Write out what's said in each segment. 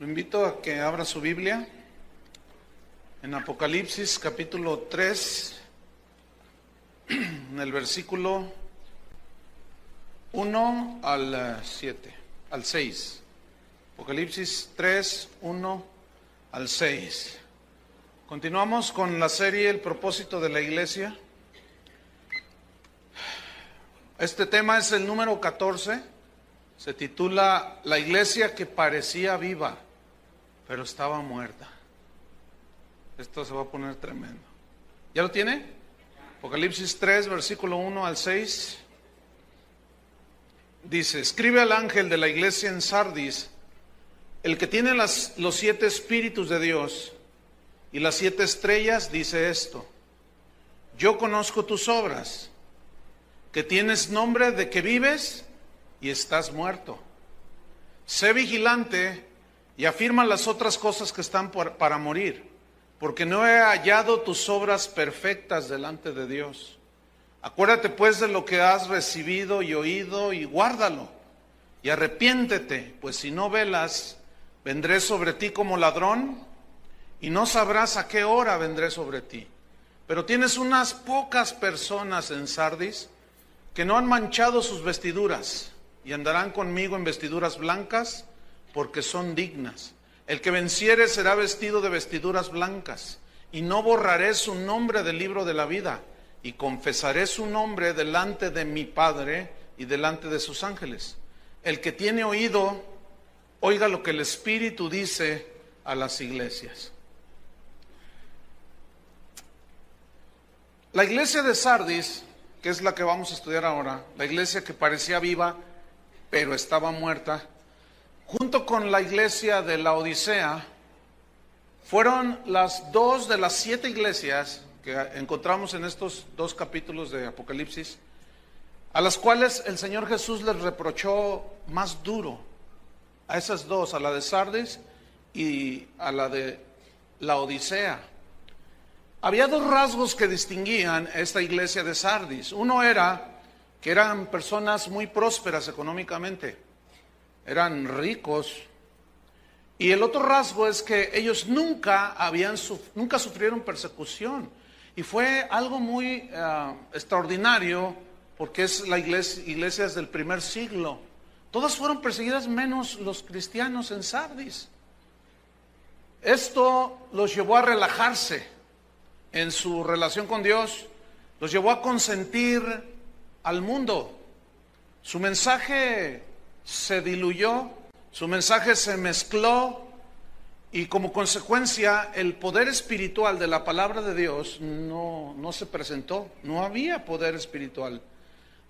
Lo invito a que abra su Biblia en Apocalipsis capítulo 3, en el versículo 1 al 7, al 6. Apocalipsis 3, 1 al 6. Continuamos con la serie El propósito de la iglesia. Este tema es el número 14. Se titula La iglesia que parecía viva, pero estaba muerta. Esto se va a poner tremendo. ¿Ya lo tiene? Apocalipsis 3, versículo 1 al 6. Dice: escribe al ángel de la iglesia en Sardis, el que tiene los 7 espíritus de Dios y las 7 estrellas, dice esto: yo conozco tus obras, que tienes nombre de que vives y estás muerto. Sé vigilante y afirma las otras cosas que están para morir, porque no he hallado tus obras perfectas delante de Dios. Acuérdate pues de lo que has recibido y oído y guárdalo, y arrepiéntete, pues si no velas, vendré sobre ti como ladrón, y no sabrás a qué hora vendré sobre ti. Pero tienes unas pocas personas en Sardis que no han manchado sus vestiduras, y andarán conmigo en vestiduras blancas, porque son dignas. El que venciere será vestido de vestiduras blancas, y no borraré su nombre del libro de la vida, y confesaré su nombre delante de mi Padre y delante de sus ángeles. El que tiene oído, oiga lo que el Espíritu dice a las iglesias. La iglesia de Sardis, que es la que vamos a estudiar ahora, la iglesia que parecía viva, pero estaba muerta, junto con la iglesia de la Odisea, fueron las 2 de las 7 iglesias que encontramos en estos 2 capítulos de Apocalipsis, a las cuales el Señor Jesús les reprochó más duro, a esas 2, a la de Sardis y a la de la Odisea. Había 2 rasgos que distinguían a esta iglesia de Sardis. Uno era que eran personas muy prósperas económicamente, eran ricos. Y el otro rasgo es que ellos nunca sufrieron persecución. Y fue algo muy extraordinario, porque es la iglesias del primer siglo. Todas fueron perseguidas menos los cristianos en Sardis. Esto los llevó a relajarse en su relación con Dios, los llevó a consentir al mundo. Su mensaje se diluyó, su mensaje se mezcló, y como consecuencia el poder espiritual de la palabra de Dios no se presentó. No había poder espiritual.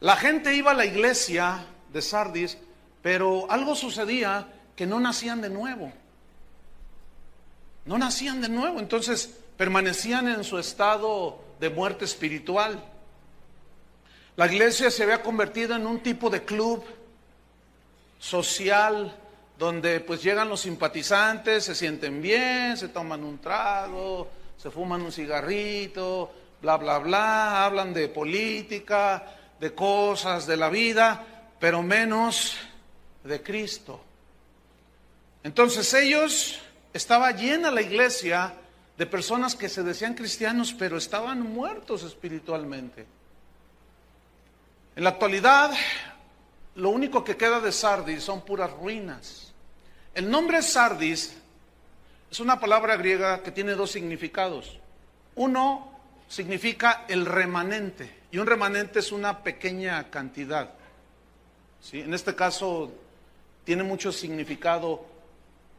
La gente iba a la iglesia de Sardis, pero algo sucedía, que no nacían de nuevo. No nacían de nuevo, entonces permanecían en su estado de muerte espiritual. La iglesia se había convertido en un tipo de club social, donde pues llegan los simpatizantes, se sienten bien, se toman un trago, se fuman un cigarrito, bla, bla, bla, hablan de política, de cosas de la vida, pero menos de Cristo. Entonces estaba llena la iglesia de personas que se decían cristianos, pero estaban muertos espiritualmente. En la actualidad, lo único que queda de Sardis son puras ruinas. El nombre Sardis es una palabra griega que tiene 2 significados. Uno significa el remanente, y un remanente es una pequeña cantidad. ¿Sí? En este caso tiene mucho significado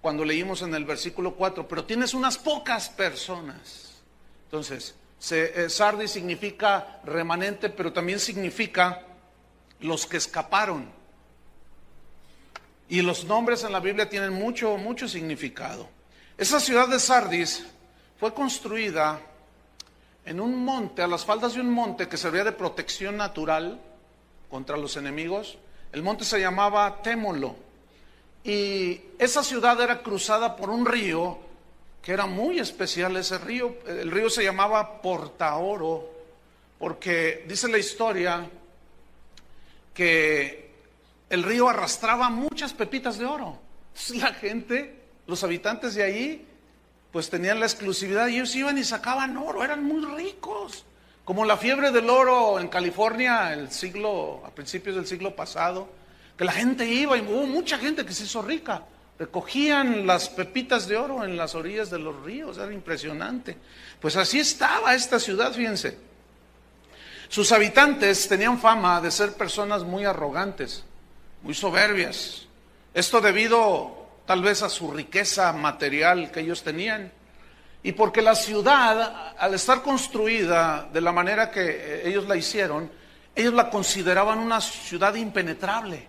cuando leímos en el versículo 4, pero tienes unas pocas personas. Entonces, Sardis significa remanente, pero también significa los que escaparon. Y los nombres en la Biblia tienen mucho significado. Esa ciudad de Sardis fue construida en un monte, a las faldas de un monte que servía de protección natural contra los enemigos. El monte se llamaba Témolo. Y esa ciudad era cruzada por un río que era muy especial. Ese río, el río se llamaba Portaoro, porque dice la historia que el río arrastraba muchas pepitas de oro. Entonces la gente Los habitantes de ahí pues tenían la exclusividad, y ellos iban y sacaban oro, eran muy ricos. Como la fiebre del oro en California a principios del siglo pasado, que la gente iba y hubo mucha gente que se hizo rica. Recogían las pepitas de oro en las orillas de los ríos, era impresionante. Pues así estaba esta ciudad, fíjense. Sus habitantes tenían fama de ser personas muy arrogantes, muy soberbias. Esto debido tal vez a su riqueza material que ellos tenían. Y porque la ciudad, al estar construida de la manera que ellos la hicieron, ellos la consideraban una ciudad impenetrable.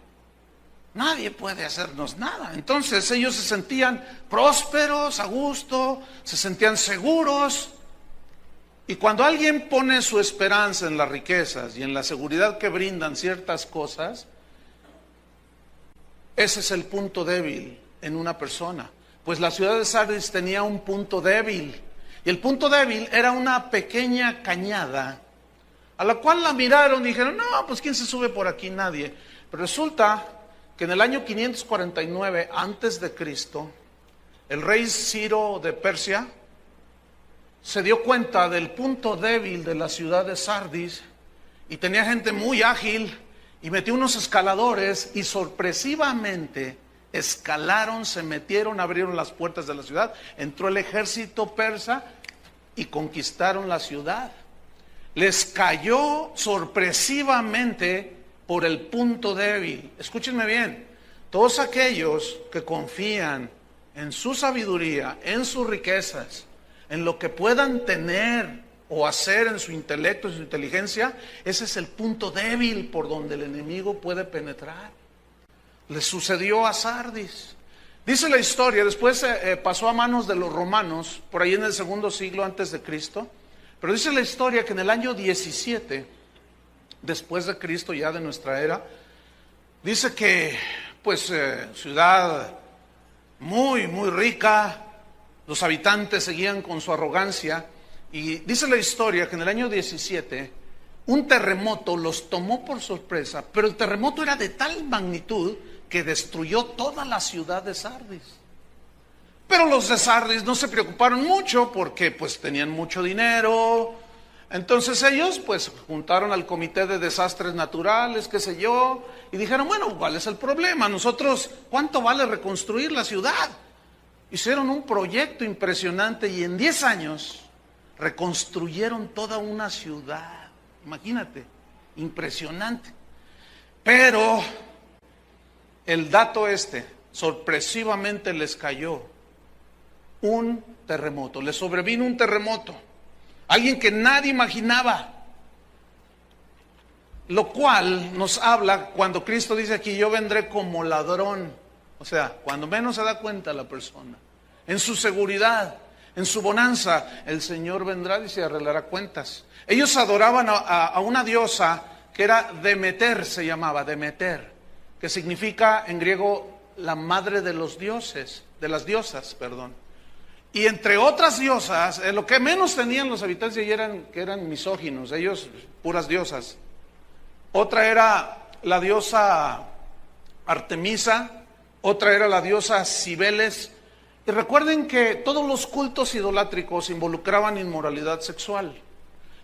Nadie puede hacernos nada. Entonces ellos se sentían prósperos, a gusto, se sentían seguros. Y cuando alguien pone su esperanza en las riquezas y en la seguridad que brindan ciertas cosas, ese es el punto débil en una persona. Pues la ciudad de Sardis tenía un punto débil. Y el punto débil era una pequeña cañada, a la cual la miraron y dijeron, no, pues ¿quién se sube por aquí? Nadie. Pero resulta que en el año 549 antes de Cristo, el rey Ciro de Persia se dio cuenta del punto débil de la ciudad de Sardis y tenía gente muy ágil y metió unos escaladores y sorpresivamente escalaron, se metieron, abrieron las puertas de la ciudad, entró el ejército persa y conquistaron la ciudad. Les cayó sorpresivamente por el punto débil. Escúchenme bien, todos aquellos que confían en su sabiduría, en sus riquezas, en lo que puedan tener o hacer en su intelecto, en su inteligencia, ese es el punto débil por donde el enemigo puede penetrar. Le sucedió a Sardis. Dice la historia, después pasó a manos de los romanos, por ahí en el segundo siglo antes de Cristo, pero dice la historia que en el año 17, después de Cristo, ya de nuestra era, dice que, pues, ciudad muy, muy rica, los habitantes seguían con su arrogancia, y dice la historia que en el año 17, un terremoto los tomó por sorpresa, pero el terremoto era de tal magnitud que destruyó toda la ciudad de Sardis. Pero los de Sardis no se preocuparon mucho porque pues tenían mucho dinero. Entonces ellos pues juntaron al comité de desastres naturales, qué sé yo, y dijeron, bueno, ¿cuál es el problema? Nosotros, ¿cuánto vale reconstruir la ciudad? Hicieron un proyecto impresionante y en 10 años reconstruyeron toda una ciudad. Imagínate, impresionante. Pero el dato sorpresivamente les cayó un terremoto, les sobrevino un terremoto, alguien que nadie imaginaba, lo cual nos habla cuando Cristo dice aquí, yo vendré como ladrón, o sea, cuando menos se da cuenta la persona, en su seguridad, en su bonanza, el Señor vendrá y se arreglará cuentas. Ellos adoraban a una diosa que era Demeter, se llamaba Demeter, que significa en griego la madre de los dioses, de las diosas, perdón. Y entre otras diosas, lo que menos tenían los habitantes de allí eran misóginos, ellos puras diosas. Otra era la diosa Artemisa, otra era la diosa Cibeles. Y recuerden que todos los cultos idolátricos involucraban inmoralidad sexual.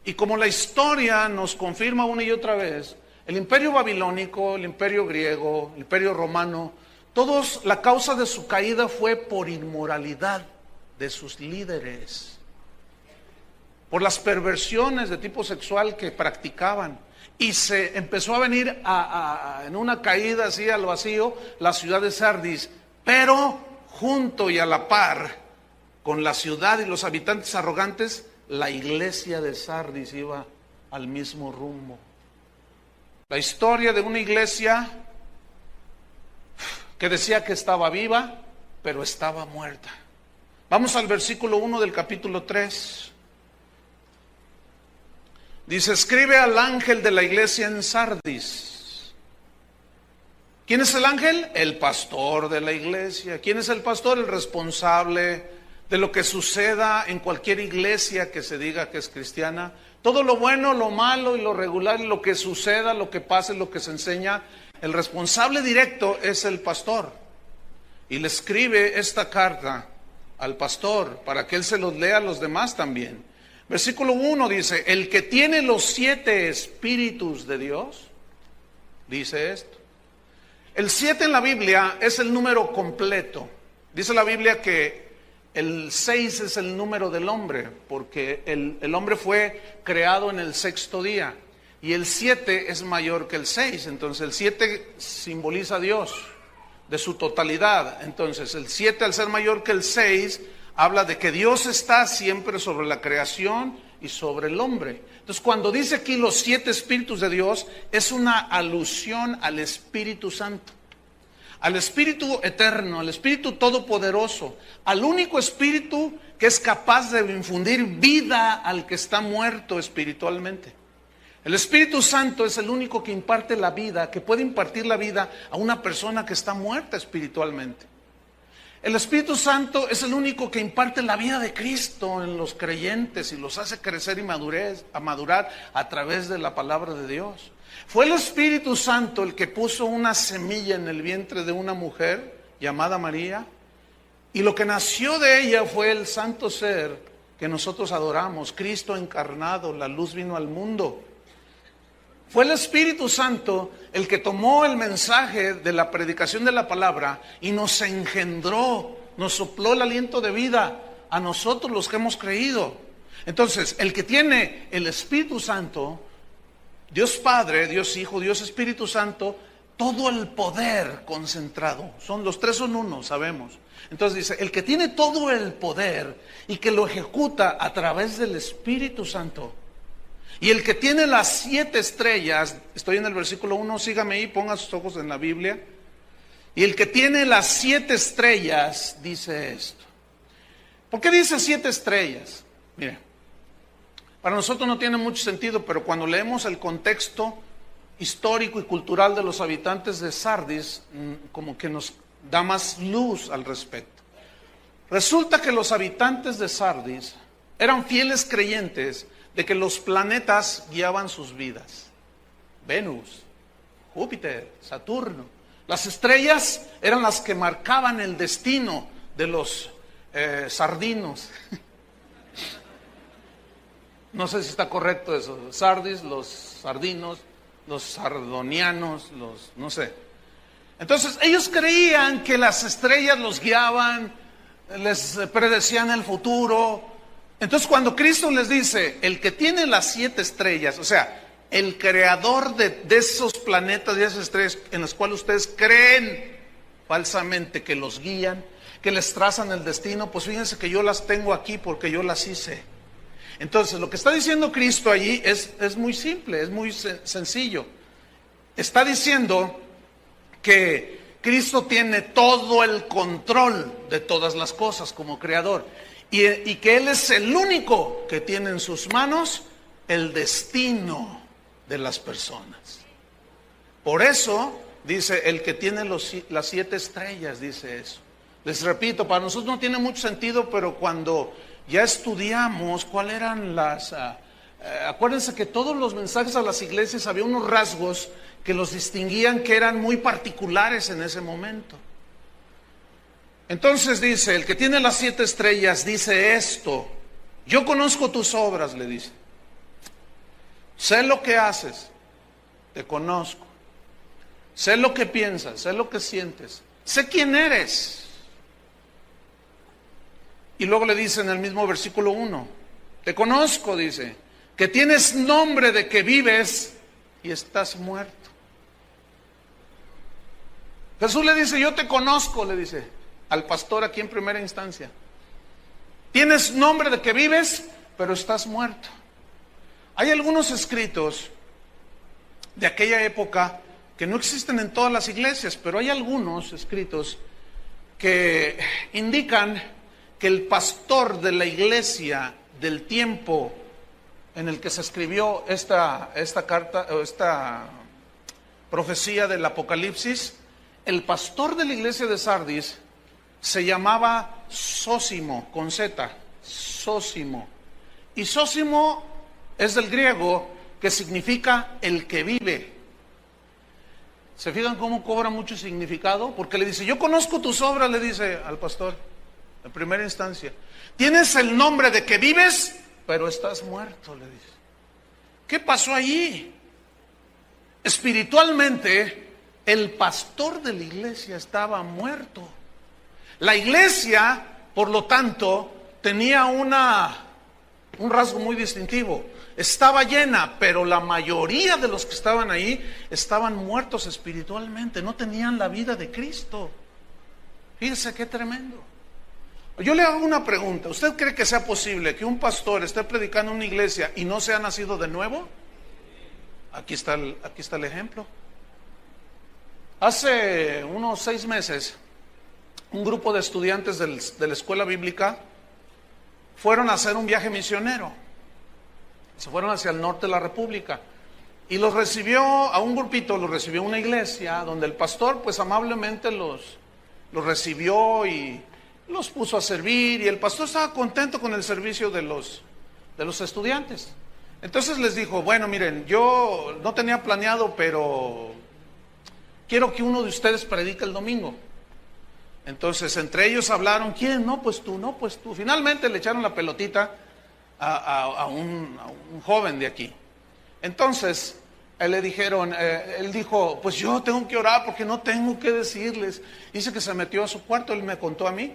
Y como la historia nos confirma una y otra vez, el imperio babilónico, el imperio griego, el imperio romano, todos, la causa de su caída fue por inmoralidad de sus líderes, por las perversiones de tipo sexual que practicaban. Y se empezó a venir en una caída así al vacío la ciudad de Sardis, pero junto y a la par con la ciudad y los habitantes arrogantes, la iglesia de Sardis iba al mismo rumbo. La historia de una iglesia que decía que estaba viva, pero estaba muerta. Vamos al versículo 1 del capítulo 3. Dice, escribe al ángel de la iglesia en Sardis. ¿Quién es el ángel? El pastor de la iglesia. ¿Quién es el pastor? El responsable de lo que suceda en cualquier iglesia que se diga que es cristiana. Todo lo bueno, lo malo y lo regular, lo que suceda, lo que pase, lo que se enseña, el responsable directo es el pastor. y le escribe esta carta al pastor para que él se los lea a los demás también. Versículo 1 dice, el que tiene los 7 espíritus de Dios, dice esto. El 7 en la Biblia es el número completo. Dice la Biblia que el 6 es el número del hombre, porque el hombre fue creado en el 6º día. Y el 7 es mayor que el 6, entonces el 7 simboliza a Dios, de su totalidad. Entonces el 7 al ser mayor que el 6, habla de que Dios está siempre sobre la creación y sobre el hombre. Entonces cuando dice aquí los 7 espíritus de Dios, es una alusión al Espíritu Santo, al Espíritu eterno, al Espíritu todopoderoso, al único Espíritu que es capaz de infundir vida al que está muerto espiritualmente. El Espíritu Santo es el único que imparte la vida, que puede impartir la vida a una persona que está muerta espiritualmente. El Espíritu Santo es el único que imparte la vida de Cristo en los creyentes y los hace crecer y madurar a través de la palabra de Dios. Fue el Espíritu Santo el que puso una semilla en el vientre de una mujer llamada María, y lo que nació de ella fue el santo ser que nosotros adoramos, Cristo encarnado, la luz vino al mundo. Fue el Espíritu Santo el que tomó el mensaje de la predicación de la palabra y nos engendró, nos sopló el aliento de vida a nosotros los que hemos creído. Entonces, el que tiene el Espíritu Santo, Dios Padre, Dios Hijo, Dios Espíritu Santo, todo el poder concentrado. Los 3 son uno, sabemos. Entonces dice, el que tiene todo el poder y que lo ejecuta a través del Espíritu Santo, y el que tiene las 7 estrellas, estoy en el versículo 1, sígame ahí, ponga sus ojos en la Biblia. Y el que tiene las 7 estrellas dice esto. ¿Por qué dice 7 estrellas? Mire, para nosotros no tiene mucho sentido, pero cuando leemos el contexto histórico y cultural de los habitantes de Sardis, como que nos da más luz al respecto. Resulta que los habitantes de Sardis eran fieles creyentes de que los planetas guiaban sus vidas. Venus, Júpiter, Saturno. Las estrellas eran las que marcaban el destino de los sardinos. No sé si está correcto eso. Sardis, los sardinos, los sardonianos, no sé. Entonces ellos creían que las estrellas los guiaban, les predecían el futuro. Entonces cuando Cristo les dice, el que tiene las 7 estrellas, o sea, el creador de esos planetas y esas estrellas en las cuales ustedes creen falsamente que los guían, que les trazan el destino, pues fíjense que yo las tengo aquí porque yo las hice. Entonces lo que está diciendo Cristo allí es muy simple, es muy sencillo. Está diciendo que Cristo tiene todo el control de todas las cosas como creador. Y que Él es el único que tiene en sus manos el destino de las personas. Por eso, dice, el que tiene las 7 estrellas, dice eso. Les repito, para nosotros no tiene mucho sentido, pero cuando ya estudiamos cuáles eran acuérdense que todos los mensajes a las iglesias había unos rasgos que los distinguían, que eran muy particulares en ese momento. Entonces dice, el que tiene las 7 estrellas dice esto: yo conozco tus obras, le dice. Sé lo que haces, te conozco. Sé lo que piensas, sé lo que sientes, sé quién eres. Y luego le dice en el mismo versículo 1, te conozco, dice, que tienes nombre de que vives y estás muerto. Jesús le dice, yo te conozco, le dice al pastor aquí en primera instancia. Tienes nombre de que vives, pero estás muerto. Hay algunos escritos de aquella época que no existen en todas las iglesias, pero hay algunos escritos que indican que el pastor de la iglesia del tiempo en el que se escribió esta carta, o esta profecía del Apocalipsis, el pastor de la iglesia de Sardis se llamaba Sósimo, con Z, Sósimo. Y Sósimo es del griego, que significa el que vive. ¿Se fijan cómo cobra mucho significado? Porque le dice, yo conozco tus obras, le dice al pastor, en primera instancia. Tienes el nombre de que vives, pero estás muerto, le dice. ¿Qué pasó allí? Espiritualmente, el pastor de la iglesia estaba muerto. La iglesia, por lo tanto, tenía un rasgo muy distintivo. Estaba llena, pero la mayoría de los que estaban ahí estaban muertos espiritualmente, no tenían la vida de Cristo. Fíjese qué tremendo. Yo le hago una pregunta. ¿Usted cree que sea posible que un pastor esté predicando en una iglesia y no sea nacido de nuevo? Aquí está el ejemplo. Hace unos 6 meses, un grupo de estudiantes de la escuela bíblica fueron a hacer un viaje misionero. Se fueron hacia el norte de la República y los recibió, a un grupito los recibió una iglesia donde el pastor pues amablemente los recibió y los puso a servir, y el pastor estaba contento con el servicio de los estudiantes. Entonces les dijo, bueno, miren, yo no tenía planeado, pero quiero que uno de ustedes predique el domingo. Entonces entre ellos hablaron, ¿quién? No, pues tú, no, pues tú. Finalmente le echaron la pelotita a un joven de aquí. Entonces le dijeron, él dijo, pues yo tengo que orar porque no tengo que decirles. Dice que se metió a su cuarto, él me contó a mí,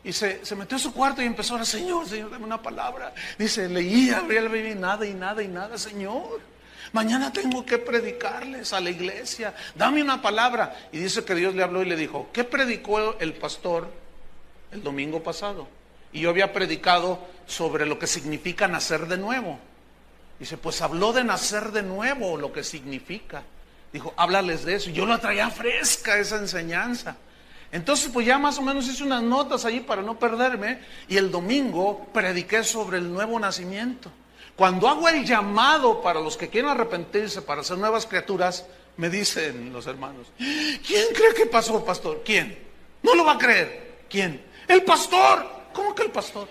y se metió a su cuarto y empezó a orar, Señor, dame una palabra. Dice, leía, abría la Biblia y nada, Señor, mañana tengo que predicarles a la iglesia, dame una palabra. Y dice que Dios le habló y le dijo, ¿qué predicó el pastor el domingo pasado? Y yo había predicado sobre lo que significa nacer de nuevo. Dice, pues habló de nacer de nuevo, lo que significa. Dijo, háblales de eso. Yo la traía fresca esa enseñanza. Entonces pues ya más o menos hice unas notas allí para no perderme. Y el domingo prediqué sobre el nuevo nacimiento. Cuando hago el llamado para los que quieren arrepentirse, para ser nuevas criaturas, me dicen los hermanos, ¿quién cree que pasó, pastor? ¿Quién? No lo va a creer. ¿Quién? El pastor. ¿Cómo que el pastor?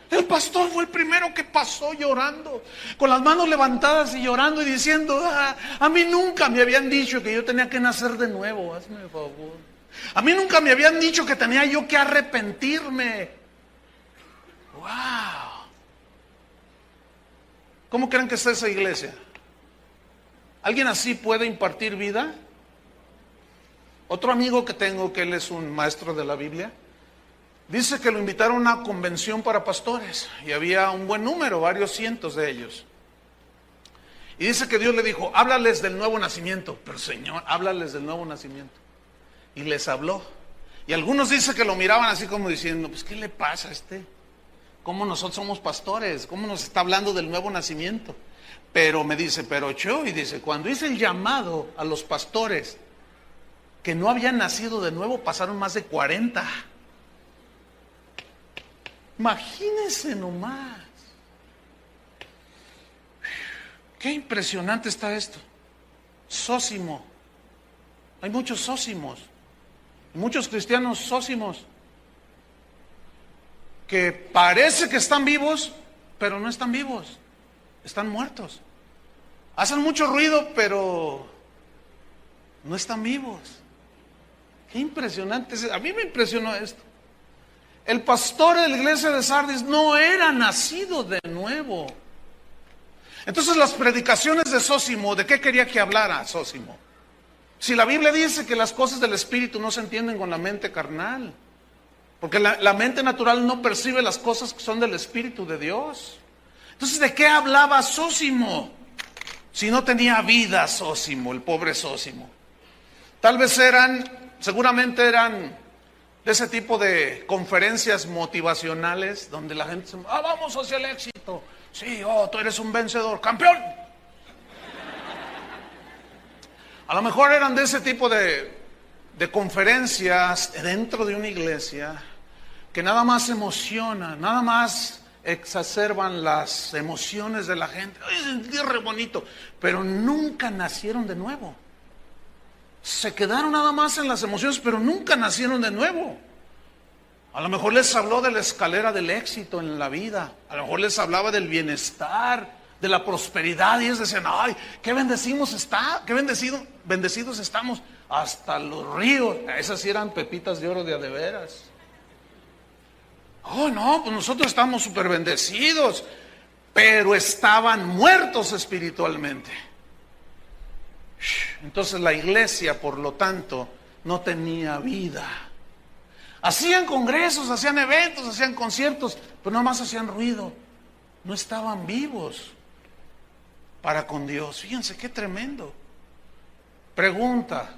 El pastor fue el primero que pasó llorando, con las manos levantadas y llorando y diciendo, a mí nunca me habían dicho que yo tenía que nacer de nuevo, hazme el favor. A mí nunca me habían dicho que tenía yo que arrepentirme. ¡Wow! ¿Cómo creen que está esa iglesia? ¿Alguien así puede impartir vida? Otro amigo que tengo, que él es un maestro de la Biblia, dice que lo invitaron a una convención para pastores y había un buen número, varios cientos de ellos. Y dice que Dios le dijo, háblales del nuevo nacimiento. Pero Señor, háblales del nuevo nacimiento. Y les habló. Y algunos dicen que lo miraban así como diciendo, pues ¿qué le pasa a este? ¿Cómo nosotros somos pastores? ¿Cómo nos está hablando del nuevo nacimiento? Pero me dice, pero Chuy, dice, cuando hice el llamado a los pastores que no habían nacido de nuevo, pasaron más de 40. Imagínense nomás. Qué impresionante está esto. Sósimo. Hay muchos sósimos. Muchos cristianos sósimos que parece que están vivos, pero no están vivos. Están muertos. Hacen mucho ruido, pero no están vivos. Qué impresionante. A mí me impresionó esto. El pastor de la iglesia de Sardis no era nacido de nuevo. Entonces las predicaciones de Sósimo, ¿de qué quería que hablara Sósimo? Si la Biblia dice que las cosas del Espíritu no se entienden con la mente carnal, porque la mente natural no percibe las cosas que son del Espíritu de Dios. Entonces, ¿de qué hablaba Sósimo? Si no tenía vida Sósimo, el pobre Sósimo. Tal vez seguramente eran de ese tipo de conferencias motivacionales donde la gente dice, vamos hacia el éxito. Sí, tú eres un vencedor, campeón. A lo mejor eran de ese tipo de conferencias dentro de una iglesia que nada más emocionan, nada más exacerban las emociones de la gente. Ay, sentí re bonito, pero nunca nacieron de nuevo. Se quedaron nada más en las emociones, pero nunca nacieron de nuevo. A lo mejor les habló de la escalera del éxito en la vida. A lo mejor les hablaba del bienestar, de la prosperidad. Y ellos decían, ay, qué bendecidos estamos. hasta los ríos. Esas sí eran pepitas de oro de a de veras. Oh, no, pues nosotros estamos súper bendecidos, pero estaban muertos espiritualmente. Entonces la iglesia, por lo tanto, no tenía vida. Hacían congresos, hacían eventos, hacían conciertos, pero nomás hacían ruido. No estaban vivos para con Dios. Fíjense qué tremendo. Pregunta: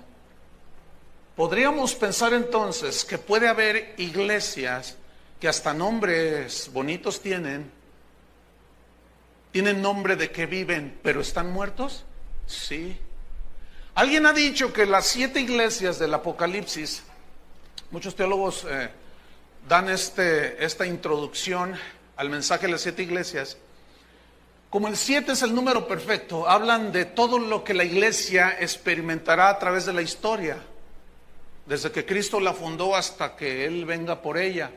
¿podríamos pensar entonces que puede haber iglesias que hasta nombres bonitos tienen nombre de que viven, pero están muertos? Sí. Alguien ha dicho que las 7 iglesias del Apocalipsis, muchos teólogos dan esta introducción al mensaje de las 7 iglesias, como el 7 es el número perfecto, hablan de todo lo que la iglesia experimentará a través de la historia, desde que Cristo la fundó hasta que Él venga por ella.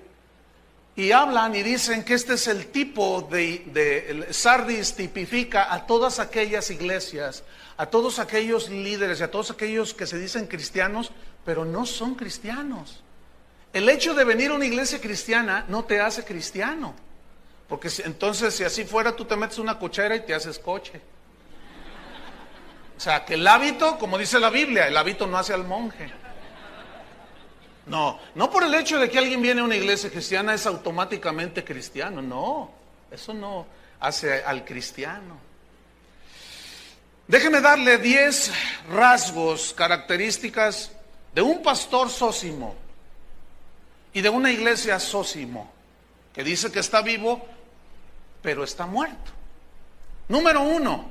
Y hablan y dicen que este es el tipo de Sardis tipifica a todas aquellas iglesias, a todos aquellos líderes y a todos aquellos que se dicen cristianos, pero no son cristianos. El hecho de venir a una iglesia cristiana no te hace cristiano, porque entonces si así fuera tú te metes una cochera y te haces coche. O sea, que el hábito, como dice la Biblia, el hábito no hace al monje. No por el hecho de que alguien viene a una iglesia cristiana es automáticamente cristiano. No, eso no hace al cristiano. Déjeme darle 10 rasgos, características de un pastor sósimo y de una iglesia sósimo, que dice que está vivo, pero está muerto. Número 1,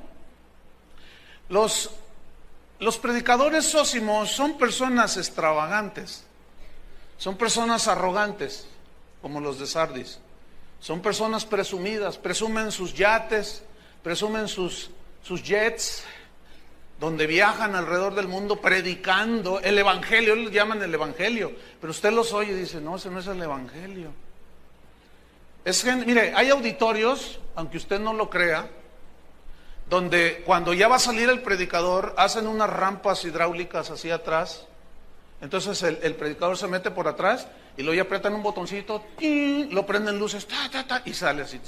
los predicadores sósimos son personas extravagantes. Son personas arrogantes, como los de Sardis. Son personas presumidas, presumen sus yates, presumen sus jets, donde viajan alrededor del mundo predicando el evangelio. Ellos lo llaman el evangelio, pero usted los oye y dice: no, ese no es el evangelio. Mire, hay auditorios, aunque usted no lo crea, donde cuando ya va a salir el predicador, hacen unas rampas hidráulicas hacia atrás. Entonces el predicador se mete por atrás y luego ya apretan un botoncito, lo prenden luces, y sale así,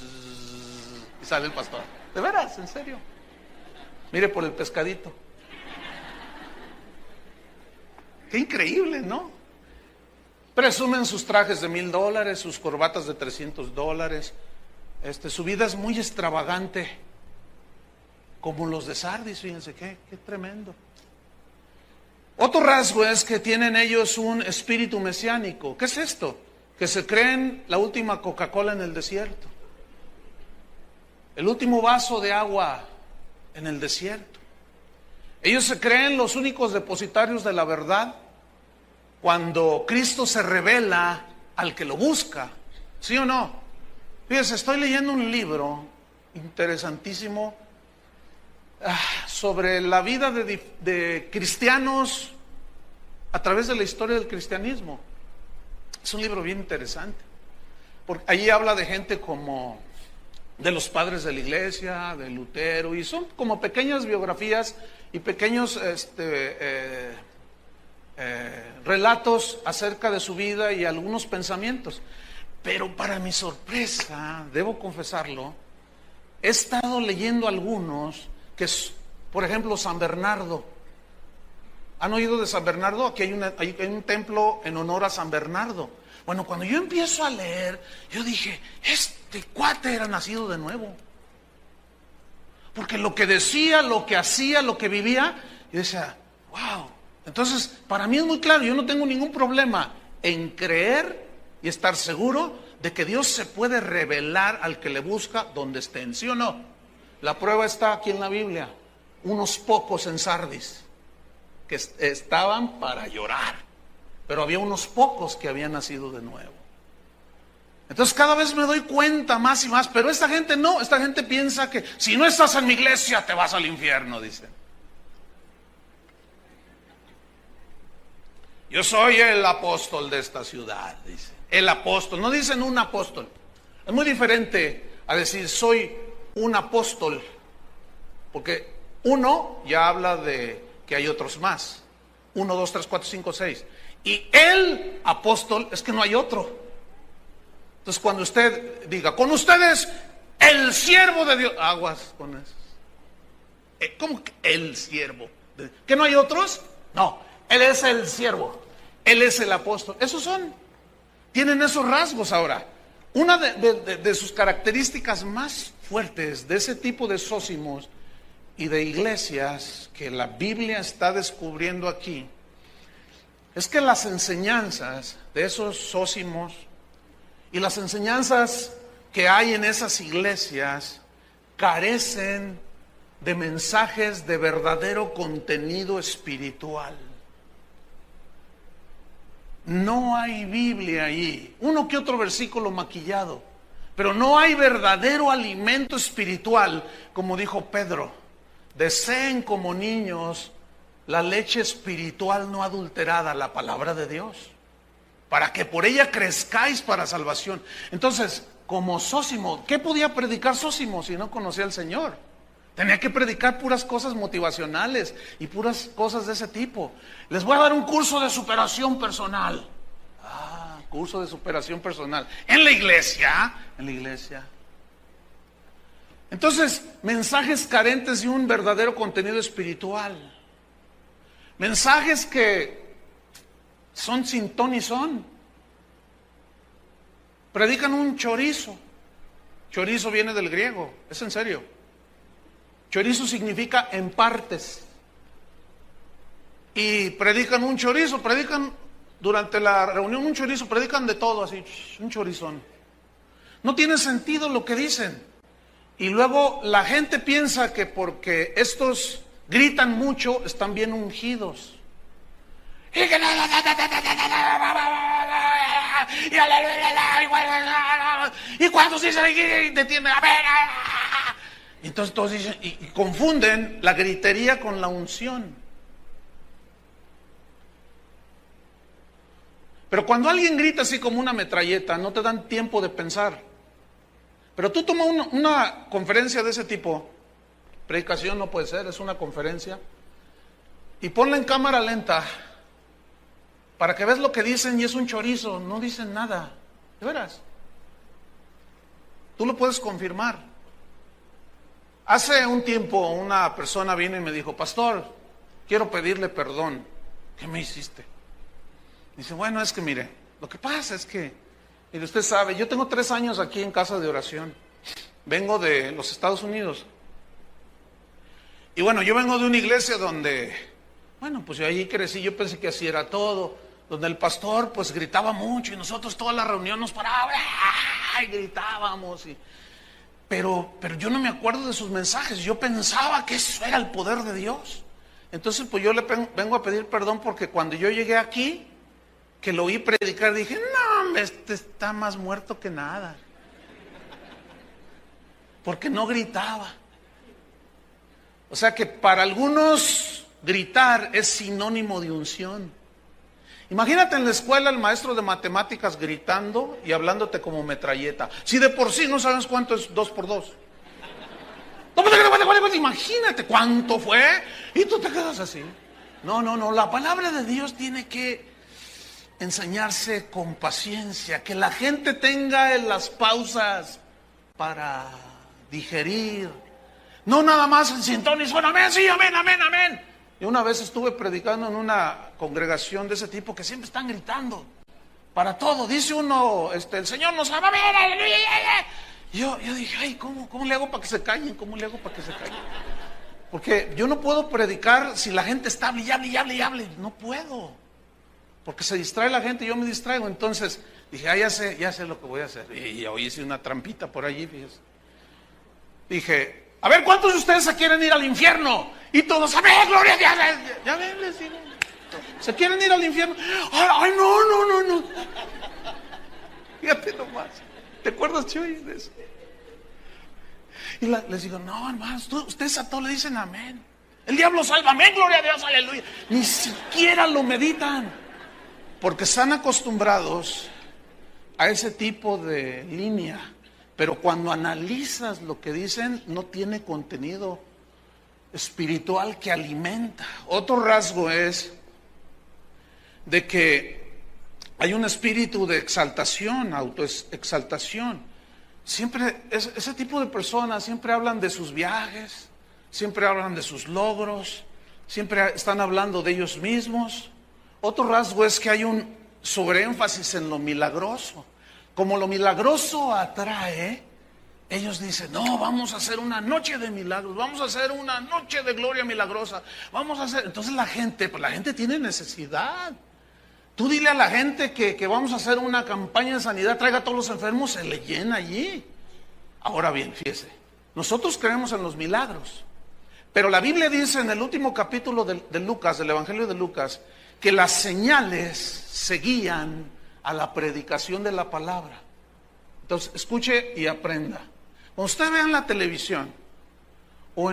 y sale el pastor. ¿De veras? ¿En serio? Mire por el pescadito. Qué increíble, ¿no? Presumen sus trajes de $1,000, sus corbatas de $300. Su vida es muy extravagante, como los de Sardis. Fíjense qué tremendo. Otro rasgo es que tienen ellos un espíritu mesiánico. ¿Qué es esto? Que se creen la última Coca-Cola en el desierto, el último vaso de agua en el desierto. Ellos se creen los únicos depositarios de la verdad cuando Cristo se revela al que lo busca. ¿Sí o no? Fíjense, estoy leyendo un libro interesantísimo sobre la vida de cristianos a través de la historia del cristianismo. Es un libro bien interesante, porque allí habla de gente como de los padres de la iglesia, de Lutero, y son como pequeñas biografías y pequeños relatos acerca de su vida y algunos pensamientos. Pero para mi sorpresa, debo confesarlo, he estado leyendo algunos que es, por ejemplo, San Bernardo. ¿Han oído de San Bernardo? Aquí hay un templo en honor a San Bernardo. Bueno, cuando yo empiezo a leer, yo dije: este cuate era nacido de nuevo. Porque lo que decía, lo que hacía, lo que vivía, yo decía: wow. Entonces, para mí es muy claro, yo no tengo ningún problema en creer y estar seguro de que Dios se puede revelar al que le busca donde estén, ¿sí o no? La prueba está aquí en la Biblia. Unos pocos en Sardis que estaban para llorar, pero había unos pocos que habían nacido de nuevo. Entonces cada vez me doy cuenta más y más, pero esta gente no, esta gente piensa que si no estás en mi iglesia te vas al infierno, dicen. Yo soy el apóstol de esta ciudad, dice. El apóstol, no dicen un apóstol. Es muy diferente a decir soy un apóstol, porque uno ya habla de que hay otros más. 1, 2, 3, 4, 5, 6. Y el apóstol es que no hay otro. Entonces cuando usted diga, con ustedes, el siervo de Dios, aguas con eso. ¿Cómo que el siervo? ¿Que no hay otros? No, él es el siervo, él es el apóstol. Esos son, tienen esos rasgos ahora. Una de sus características más fuertes de ese tipo de sósimos y de iglesias que la Biblia está descubriendo aquí, es que las enseñanzas de esos sósimos y las enseñanzas que hay en esas iglesias carecen de mensajes de verdadero contenido espiritual. No hay Biblia allí, uno que otro versículo maquillado, pero no hay verdadero alimento espiritual, como dijo Pedro. Deseen como niños la leche espiritual no adulterada, la palabra de Dios, para que por ella crezcáis para salvación. Entonces, como Sósimo, ¿qué podía predicar Sósimo si no conocía al Señor? Tenía que predicar puras cosas motivacionales y puras cosas de ese tipo. Les voy a dar un curso de superación personal. Curso de superación personal. En la iglesia. Entonces, mensajes carentes de un verdadero contenido espiritual. Mensajes que son sin ton y son. Predican un chorizo. Chorizo viene del griego, es en serio. Chorizo significa en partes. Y predican un chorizo, predican durante la reunión un chorizo, predican de todo así, un chorizón. No tiene sentido lo que dicen. Y luego la gente piensa que porque estos gritan mucho, están bien ungidos. Y cuando se detiene, a ver. Entonces todos dicen, y confunden la gritería con la unción. Pero cuando alguien grita así como una metralleta, no te dan tiempo de pensar. Pero tú toma una conferencia de ese tipo, predicación no puede ser, es una conferencia, y ponla en cámara lenta, para que veas lo que dicen y es un chorizo, no dicen nada, de veras. Tú lo puedes confirmar. Hace un tiempo una persona vino y me dijo, pastor, quiero pedirle perdón. ¿Qué me hiciste? Dice, bueno, es que mire, lo que pasa es que, mire, usted sabe, yo tengo 3 años aquí en casa de oración. Vengo de los Estados Unidos. Y bueno, yo vengo de una iglesia donde, bueno, pues yo allí crecí, yo pensé que así era todo. Donde el pastor pues gritaba mucho y nosotros toda la reunión nos parábamos y gritábamos y... Pero yo no me acuerdo de sus mensajes. Yo pensaba que eso era el poder de Dios. Entonces pues yo le vengo a pedir perdón porque cuando yo llegué aquí, que lo oí predicar, dije, no, este está más muerto que nada. Porque no gritaba. O sea que para algunos gritar es sinónimo de unción. Imagínate en la escuela el maestro de matemáticas gritando y hablándote como metralleta. Si de por sí no sabes cuánto es 2 por 2. Imagínate cuánto fue y tú te quedas así. No, la palabra de Dios tiene que enseñarse con paciencia, que la gente tenga las pausas para digerir. No nada más en sintonía, bueno, amén, sí, amén, amén, amén. Y una vez estuve predicando en una congregación de ese tipo que siempre están gritando para todo. Dice uno, el Señor nos ama, aleluya. Yo dije, ay, ¿cómo le hago para que se callen? ¿Cómo le hago para que se callen? Porque yo no puedo predicar si la gente está hable y hable. No puedo. Porque se distrae la gente y yo me distraigo. Entonces dije, ya sé lo que voy a hacer. Y hoy hice una trampita por allí, fíjese. Dije, a ver, ¿cuántos de ustedes se quieren ir al infierno? Y todos, amén, gloria a Dios. Ya ven, les digo. ¿Se quieren ir al infierno? Ay, no. Fíjate nomás. ¿Te acuerdas, Chuy, de eso? Y les digo, no, hermanos, ustedes a todos le dicen amén. El diablo salva, amén, gloria a Dios, aleluya. Ni siquiera lo meditan. Porque están acostumbrados a ese tipo de línea. Pero cuando analizas lo que dicen, no tiene contenido espiritual que alimenta. Otro rasgo es de que hay un espíritu de exaltación, autoexaltación. Siempre, ese tipo de personas siempre hablan de sus viajes, siempre hablan de sus logros, siempre están hablando de ellos mismos. Otro rasgo es que hay un sobreénfasis en lo milagroso. Como lo milagroso atrae, ellos dicen, no, vamos a hacer una noche de milagros, vamos a hacer una noche de gloria milagrosa, vamos a hacer. Entonces la gente tiene necesidad. Tú dile a la gente que vamos a hacer una campaña de sanidad, traiga a todos los enfermos, se le llena allí. Ahora bien, fíjese, nosotros creemos en los milagros, pero la Biblia dice en el último capítulo de Lucas, del Evangelio de Lucas, que las señales seguían a la predicación de la palabra. Entonces, escuche y aprenda. Cuando usted vea en la televisión, o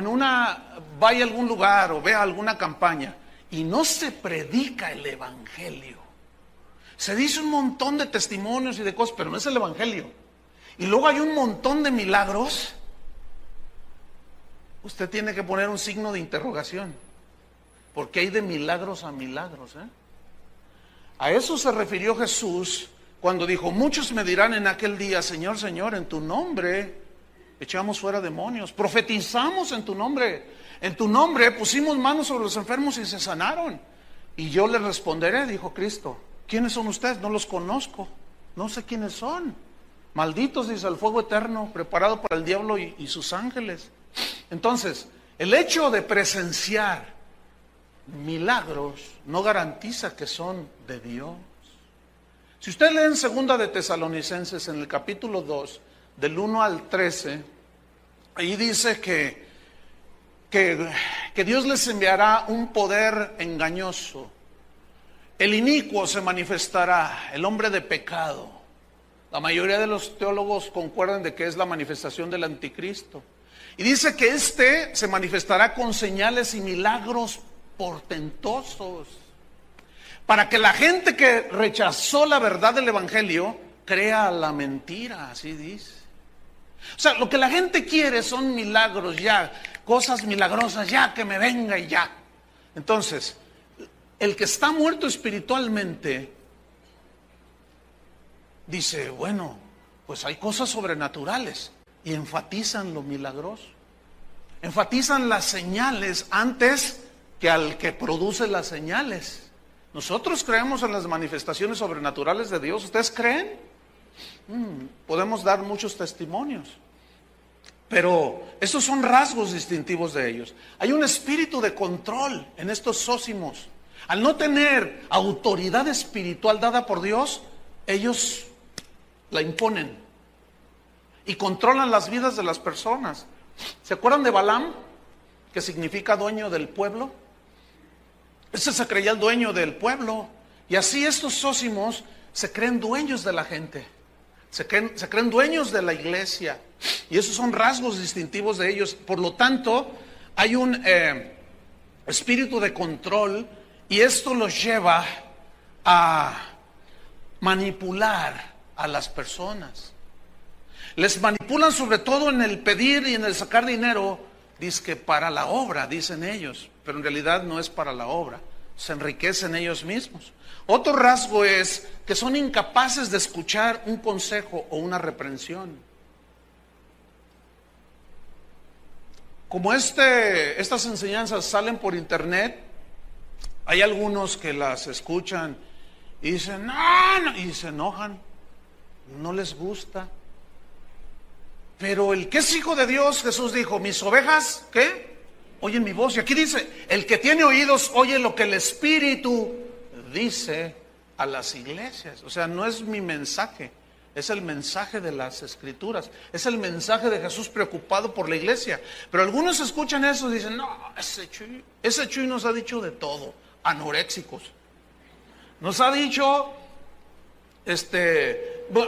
vaya a algún lugar, o vea alguna campaña, y no se predica el Evangelio, se dice un montón de testimonios y de cosas, pero no es el Evangelio, y luego hay un montón de milagros, usted tiene que poner un signo de interrogación, porque hay de milagros a milagros, A eso se refirió Jesús cuando dijo, muchos me dirán en aquel día, Señor, Señor, en tu nombre echamos fuera demonios, profetizamos en tu nombre pusimos manos sobre los enfermos y se sanaron. Y yo les responderé, dijo Cristo, ¿quiénes son ustedes? No los conozco, no sé quiénes son. Malditos, dice, el fuego eterno preparado para el diablo y sus ángeles. Entonces, el hecho de presenciar milagros no garantiza que son de Dios. Si usted lee en 2 de Tesalonicenses, en el capítulo 2, del 1 al 13, ahí dice que Dios les enviará un poder engañoso. El inicuo se manifestará, el hombre de pecado. La mayoría de los teólogos concuerdan de que es la manifestación del anticristo. Y dice que se manifestará con señales y milagros portentosos, para que la gente que rechazó la verdad del Evangelio crea la mentira, así dice. O sea, lo que la gente quiere son milagros ya, cosas milagrosas ya, que me venga y ya. Entonces, el que está muerto espiritualmente dice, bueno, pues hay cosas sobrenaturales, y enfatizan lo milagroso, enfatizan las señales antes que al que produce las señales. Nosotros creemos en las manifestaciones sobrenaturales de Dios. ¿Ustedes creen? Podemos dar muchos testimonios, pero estos son rasgos distintivos de ellos. Hay un espíritu de control en estos sósimos. Al no tener autoridad espiritual dada por Dios, ellos la imponen y controlan las vidas de las personas. ¿Se acuerdan de Balaam, que significa dueño del pueblo? Ese se creía el dueño del pueblo, y así estos sósimos se creen dueños de la gente, se creen dueños de la iglesia, y esos son rasgos distintivos de ellos. Por lo tanto, hay un espíritu de control, y esto los lleva a manipular a las personas. Les manipulan sobre todo en el pedir y en el sacar dinero, dizque para la obra, dicen ellos, pero en realidad no es para la obra, se enriquecen ellos mismos. Otro rasgo es que son incapaces de escuchar un consejo o una reprensión. Como estas enseñanzas salen por internet, hay algunos que las escuchan y dicen, no, y se enojan, no les gusta. Pero el que es hijo de Dios, Jesús dijo, mis ovejas, ¿qué? Oyen mi voz. Y aquí dice, el que tiene oídos oye lo que el Espíritu dice a las iglesias. O sea, no es mi mensaje, es el mensaje de las Escrituras, es el mensaje de Jesús preocupado por la iglesia. Pero algunos escuchan eso y dicen, no, ese Chuy nos ha dicho de todo, anoréxicos. Nos ha dicho,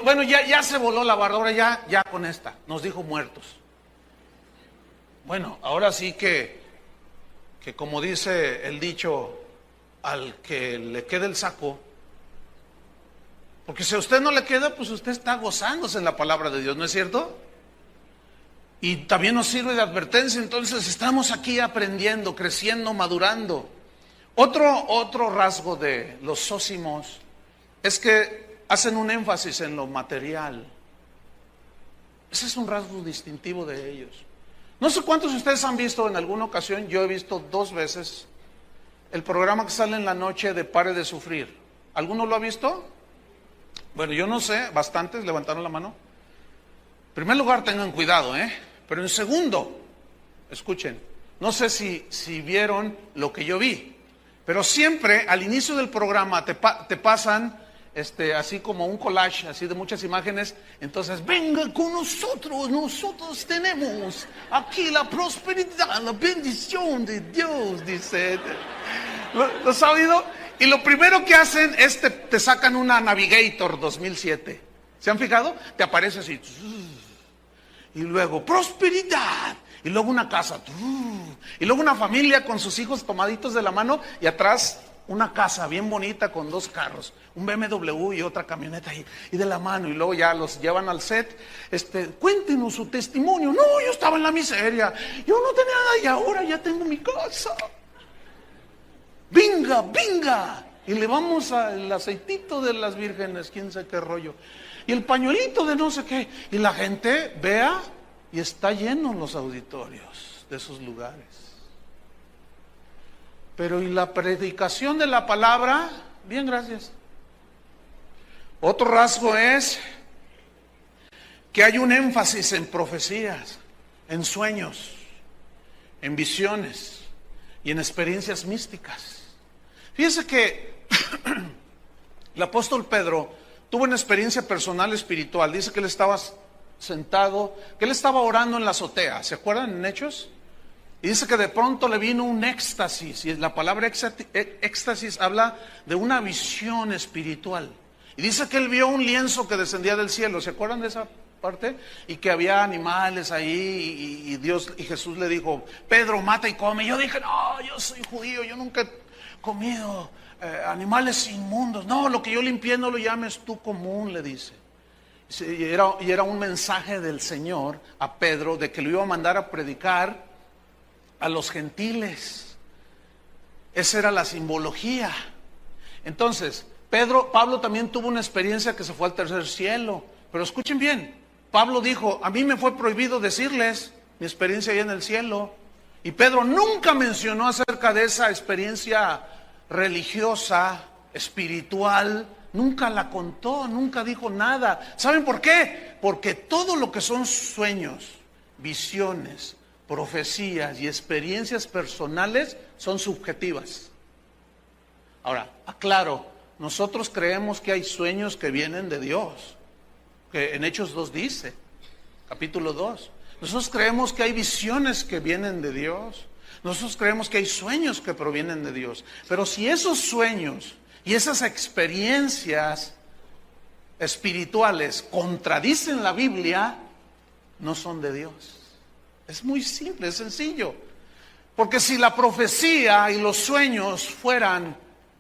bueno, ya se voló la barra, ahora ya con esta, nos dijo muertos. Bueno, ahora sí que como dice el dicho, al que le quede el saco, porque si a usted no le queda, pues usted está gozándose en la palabra de Dios, ¿no es cierto? Y también nos sirve de advertencia. Entonces estamos aquí aprendiendo, creciendo, madurando. Otro rasgo de los zósimos es que hacen un énfasis en lo material. Ese es un rasgo distintivo de ellos. No sé cuántos de ustedes han visto en alguna ocasión, yo he visto 2 veces el programa que sale en la noche de Pare de Sufrir. ¿Alguno lo ha visto? Bueno, yo no sé, bastantes levantaron la mano. En primer lugar, tengan cuidado, pero en segundo, escuchen, no sé si vieron lo que yo vi, pero siempre al inicio del programa te pasan así como un collage, así de muchas imágenes. Entonces, venga con nosotros tenemos aquí la prosperidad, la bendición de Dios, dice. ¿Lo has oído? Y lo primero que hacen es te sacan una Navigator 2007. ¿Se han fijado? Te aparece así. Y luego, prosperidad. Y luego una casa. Y luego una familia con sus hijos tomaditos de la mano. Y atrás una casa bien bonita con 2 carros. Un BMW y otra camioneta ahí. Y de la mano. Y luego ya los llevan al set. Cuéntenos su testimonio. No, yo estaba en la miseria. Yo no tenía nada y ahora ya tengo mi casa. Venga, venga. Y le vamos al aceitito de las vírgenes, quién sabe qué rollo. Y el pañuelito de no sé qué. Y la gente vea y está lleno los auditorios de esos lugares. Pero ¿y la predicación de la palabra? Bien, gracias. Otro rasgo es que hay un énfasis en profecías, en sueños, en visiones y en experiencias místicas. Fíjese que el apóstol Pedro tuvo una experiencia personal espiritual. Dice que él estaba sentado, que él estaba orando en la azotea. ¿Se acuerdan en Hechos? Y dice que de pronto le vino un éxtasis. Y la palabra éxtasis habla de una visión espiritual. Y dice que él vio un lienzo que descendía del cielo. ¿Se acuerdan de esa parte? Y que había animales ahí. Y Dios y Jesús le dijo: Pedro, mata y come. Y yo dije: no, yo soy judío, yo nunca he comido animales inmundos. No, lo que yo limpié no lo llames tú común, le dice. Y era un mensaje del Señor a Pedro de que lo iba a mandar a predicar a los gentiles. Esa era la simbología. Entonces, Pablo también tuvo una experiencia que se fue al tercer cielo. Pero escuchen bien, Pablo dijo: a mí me fue prohibido decirles mi experiencia allá en el cielo. Y Pedro nunca mencionó acerca de esa experiencia religiosa, espiritual, nunca la contó, nunca dijo nada. ¿Saben por qué? Porque todo lo que son sueños, visiones, profecías y experiencias personales son subjetivas. Ahora, aclaro, nosotros creemos que hay sueños que vienen de Dios, que en Hechos 2 dice, capítulo 2. Nosotros creemos que hay visiones que vienen de Dios. Nosotros creemos que hay sueños que provienen de Dios. Pero si esos sueños y esas experiencias espirituales contradicen la Biblia, no son de Dios. Es muy simple, es sencillo. Porque si la profecía y los sueños fueran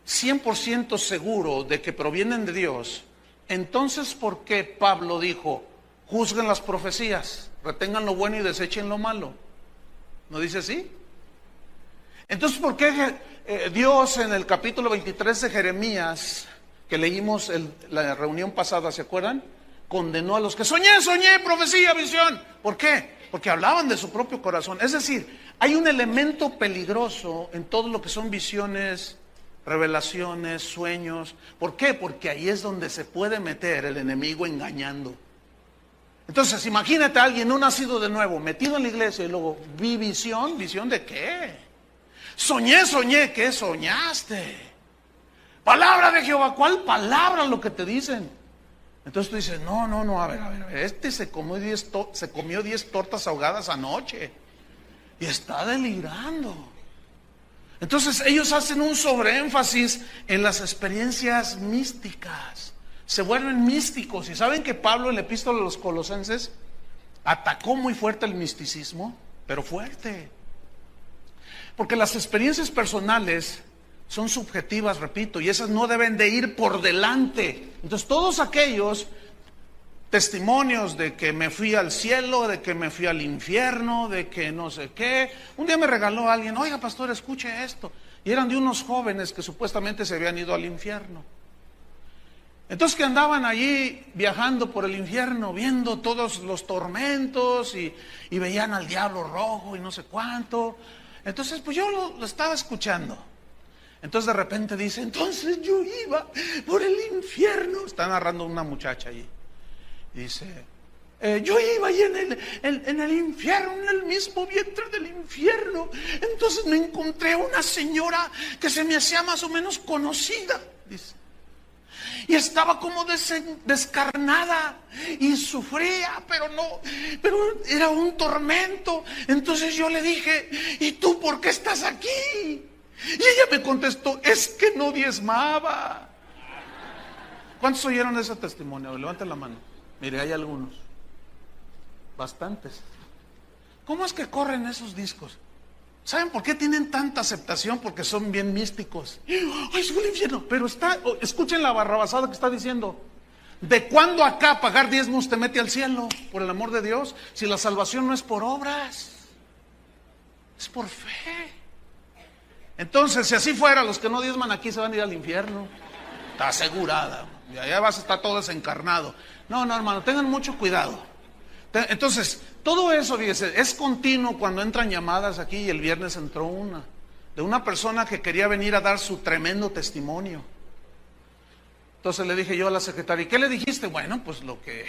100% seguros de que provienen de Dios, entonces ¿por qué Pablo dijo: juzguen las profecías, retengan lo bueno y desechen lo malo? ¿No dice así? Entonces, ¿por qué Dios en el capítulo 23 de Jeremías, que leímos la reunión pasada, ¿se acuerdan? Condenó a los que soñé, profecía, visión. ¿Por qué? Porque hablaban de su propio corazón. Es decir, hay un elemento peligroso en todo lo que son visiones, revelaciones, sueños. ¿Por qué? Porque ahí es donde se puede meter el enemigo engañando. Entonces, imagínate a alguien no nacido de nuevo, metido en la iglesia y luego vi visión. ¿Visión de qué? Soñé, ¿qué soñaste? Palabra de Jehová. ¿Cuál palabra? Lo que te dicen. Entonces tú dices: no, a ver, se comió 10 tortas ahogadas anoche y está delirando. Entonces ellos hacen un sobreénfasis en las experiencias místicas, se vuelven místicos. Y saben que Pablo en la epístola a los Colosenses atacó muy fuerte el misticismo, pero fuerte. Porque las experiencias personales son subjetivas, repito, y esas no deben de ir por delante. Entonces todos aquellos testimonios de que me fui al cielo, de que me fui al infierno, de que no sé qué. Un día me regaló alguien: oiga, pastor, escuche esto. Y eran de unos jóvenes que supuestamente se habían ido al infierno. Entonces que andaban allí viajando por el infierno, viendo todos los tormentos y veían al diablo rojo y no sé cuánto. Entonces pues yo lo estaba escuchando. Entonces de repente dice, entonces yo iba por el infierno. Está narrando una muchacha allí. Dice, yo iba ahí en el infierno, en el mismo vientre del infierno. Entonces me encontré una señora que se me hacía más o menos conocida, dice. Y estaba como descarnada y sufría, pero era un tormento. Entonces yo le dije, ¿y tú por qué estás aquí? Y ella me contestó, es que no diezmaba. ¿Cuántos oyeron ese testimonio? Levanten la mano. Mire, hay algunos. Bastantes. ¿Cómo es que corren esos discos? ¿Saben por qué tienen tanta aceptación? Porque son bien místicos. ¡Ay, sube el infierno! Pero escuchen la barrabasada que está diciendo. ¿De cuándo acá pagar diezmos te mete al cielo? Por el amor de Dios. Si la salvación no es por obras, es por fe. Entonces, si así fuera, los que no diezman aquí se van a ir al infierno. Está asegurada. Y allá vas a estar todo desencarnado. No, hermano, tengan mucho cuidado. Entonces, todo eso, fíjese, es continuo cuando entran llamadas aquí, y el viernes entró una, de una persona que quería venir a dar su tremendo testimonio. Entonces le dije yo a la secretaria, ¿y qué le dijiste? Bueno, pues lo que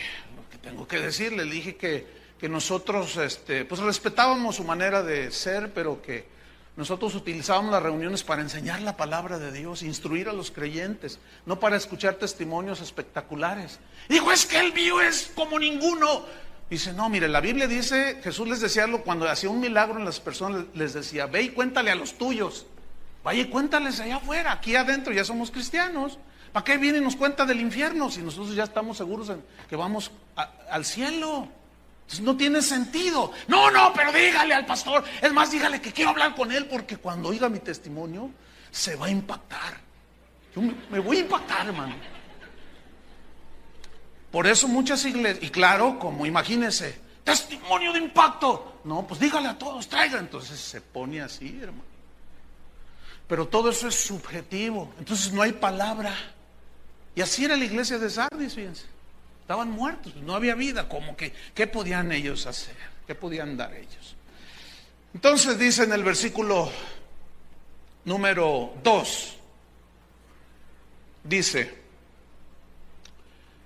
tengo que decir, le dije que nosotros pues respetábamos su manera de ser, pero que nosotros utilizábamos las reuniones para enseñar la palabra de Dios, instruir a los creyentes, no para escuchar testimonios espectaculares. Y dijo, es que el mío es como ninguno. Dice, no, mire, la Biblia dice, Jesús les decía cuando hacía un milagro en las personas, les decía, ve y cuéntale a los tuyos. Vaya y cuéntales allá afuera, aquí adentro ya somos cristianos. ¿Para qué viene y nos cuenta del infierno si nosotros ya estamos seguros en que vamos al cielo? Entonces no tiene sentido. No, pero dígale al pastor. Es más, dígale que quiero hablar con él porque cuando oiga mi testimonio se va a impactar. Yo me voy a impactar, hermano. Por eso muchas iglesias, y claro, como imagínense, testimonio de impacto. No, pues dígale a todos, traigan. Entonces se pone así, hermano. Pero todo eso es subjetivo. Entonces no hay palabra. Y así era la iglesia de Sardis, fíjense. Estaban muertos, no había vida. Como que, ¿qué podían ellos hacer? ¿Qué podían dar ellos? Entonces dice en el versículo número 2, dice,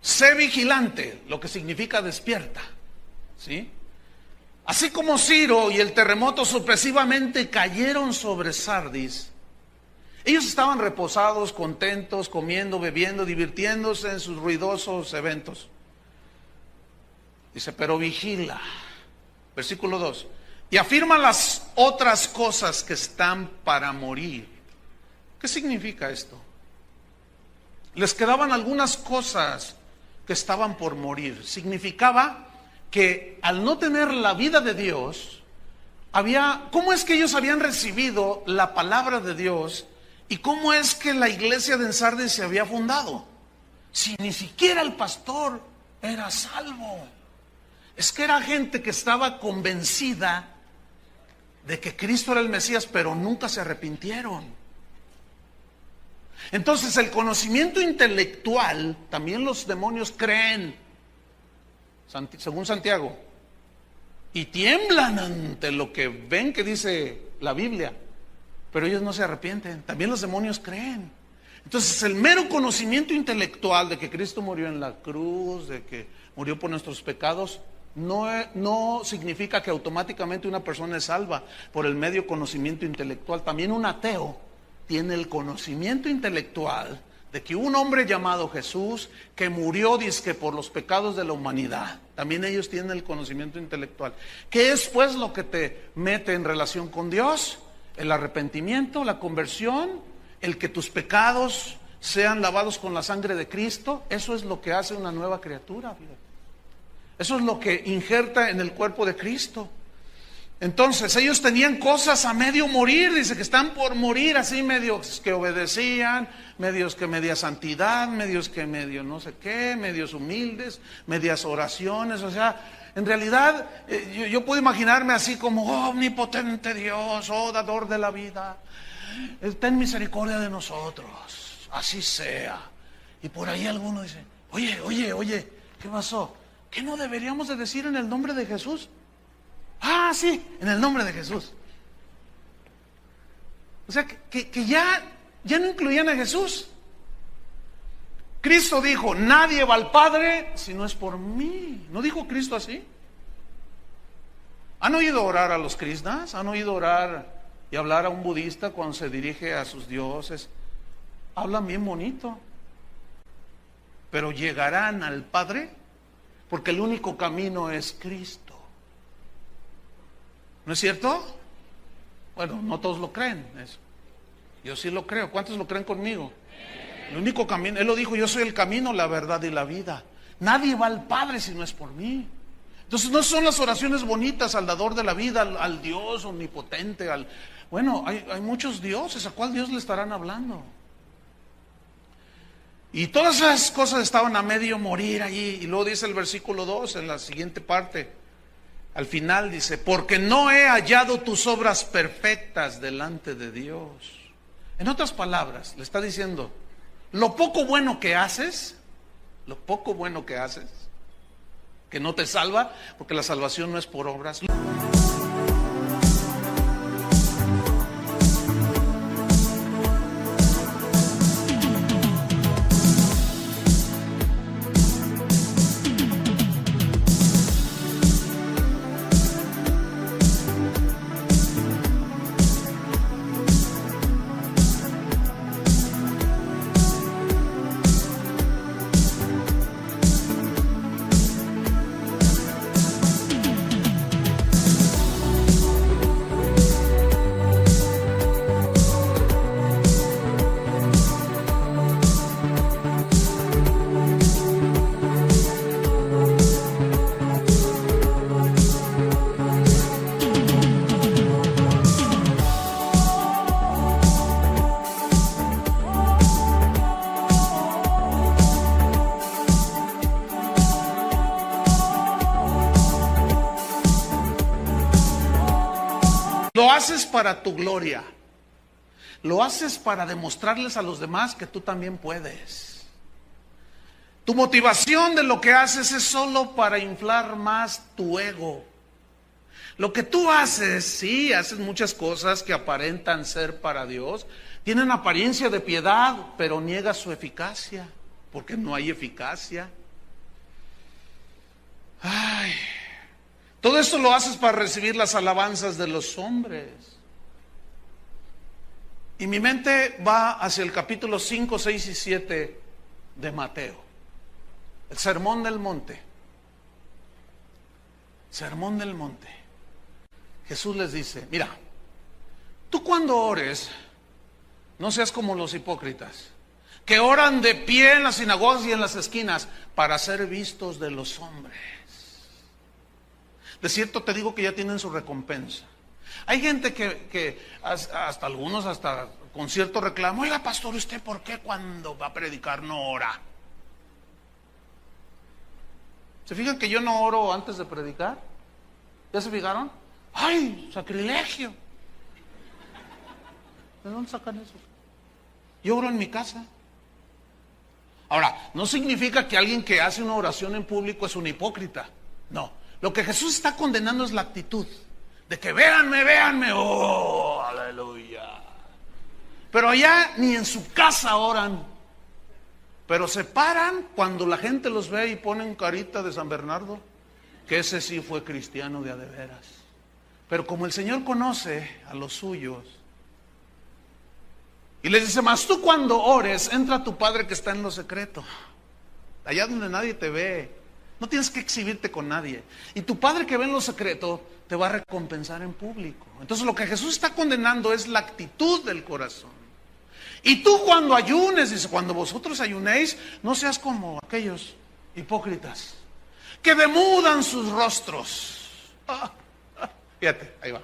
sé vigilante, lo que significa despierta, ¿sí? Así como Ciro y el terremoto sorpresivamente cayeron sobre Sardis, ellos estaban reposados, contentos, comiendo, bebiendo, divirtiéndose en sus ruidosos eventos. Dice, pero vigila, versículo 2, y afirma las otras cosas que están para morir. ¿Qué significa esto? Les quedaban algunas cosas que estaban por morir. Significaba que al no tener la vida de Dios, ¿cómo es que ellos habían recibido la palabra de Dios y cómo es que la iglesia de Sardis se había fundado? Si ni siquiera el pastor era salvo. Es que era gente que estaba convencida de que Cristo era el Mesías, pero nunca se arrepintieron. Entonces el conocimiento intelectual, también los demonios creen, según Santiago, y tiemblan ante lo que ven que dice la Biblia, pero ellos no se arrepienten. También los demonios creen. Entonces el mero conocimiento intelectual de que Cristo murió en la cruz, de que murió por nuestros pecados, no significa que automáticamente una persona es salva por el medio conocimiento intelectual. También un ateo tiene el conocimiento intelectual de que un hombre llamado Jesús, que murió dizque por los pecados de la humanidad, también ellos tienen el conocimiento intelectual. ¿Qué es pues lo que te mete en relación con Dios? El arrepentimiento, la conversión, el que tus pecados sean lavados con la sangre de Cristo. Eso es lo que hace una nueva criatura, fíjate. Eso es lo que injerta en el cuerpo de Cristo. Entonces ellos tenían cosas a medio morir, dice que están por morir, así medios que obedecían, medios que media santidad, medios que medio no sé qué, medios humildes, medias oraciones. O sea, en realidad yo puedo imaginarme así como, oh, omnipotente Dios, oh, dador de la vida, ten misericordia de nosotros, así sea. Y por ahí alguno dice, oye, ¿qué pasó? ¿Qué no deberíamos de decir en el nombre de Jesús? Ah, sí, en el nombre de Jesús. O sea, que ya no incluían a Jesús. Cristo dijo, nadie va al Padre si no es por mí. ¿No dijo Cristo así? ¿Han oído orar a los krishnas? ¿Han oído orar y hablar a un budista cuando se dirige a sus dioses? Hablan bien bonito. Pero llegarán al Padre porque el único camino es Cristo. ¿No es cierto? Bueno, no todos lo creen eso. Yo sí lo creo. ¿Cuántos lo creen conmigo? El único camino, Él lo dijo, yo soy el camino, la verdad y la vida. Nadie va al Padre si no es por mí. Entonces no son las oraciones bonitas al dador de la vida, al Dios omnipotente, bueno, hay muchos dioses. ¿A cuál Dios le estarán hablando? Y todas esas cosas estaban a medio morir allí. Y luego dice el versículo 2 en la siguiente parte. Al final dice, porque no he hallado tus obras perfectas delante de Dios. En otras palabras, le está diciendo, lo poco bueno que haces, que no te salva, porque la salvación no es por obras. Lo haces para tu gloria. Lo haces para demostrarles a los demás que tú también puedes. Tu motivación de lo que haces es solo para inflar más tu ego. Lo que tú haces, sí, haces muchas cosas que aparentan ser para Dios. Tienen apariencia de piedad, pero niegas su eficacia, porque no hay eficacia. Ay, todo esto lo haces para recibir las alabanzas de los hombres. Y mi mente va hacia el capítulo 5, 6 y 7 de Mateo. El Sermón del Monte. Sermón del Monte. Jesús les dice, mira, tú cuando ores, no seas como los hipócritas, que oran de pie en las sinagogas y en las esquinas para ser vistos de los hombres. De cierto te digo que ya tienen su recompensa. Hay gente que hasta algunos, hasta con cierto reclamo, oiga pastor, ¿usted por qué cuando va a predicar no ora? ¿Se fijan que yo no oro antes de predicar? ¿Ya se fijaron? ¡Ay, sacrilegio! ¿De dónde sacan eso? Yo oro en mi casa. Ahora, no significa que alguien que hace una oración en público es un hipócrita. No. Lo que Jesús está condenando es la actitud de que véanme, oh, aleluya. Pero allá ni en su casa oran, pero se paran cuando la gente los ve y ponen carita de San Bernardo, que ese sí fue cristiano de a de veras. Pero como el Señor conoce a los suyos, y les dice, mas tú cuando ores, entra a tu Padre que está en lo secreto, allá donde nadie te ve. No tienes que exhibirte con nadie. Y tu Padre que ve en lo secreto te va a recompensar en público. Entonces lo que Jesús está condenando es la actitud del corazón. Y tú cuando ayunes, dice, cuando vosotros ayunéis, no seas como aquellos hipócritas que demudan sus rostros. Fíjate, ahí va.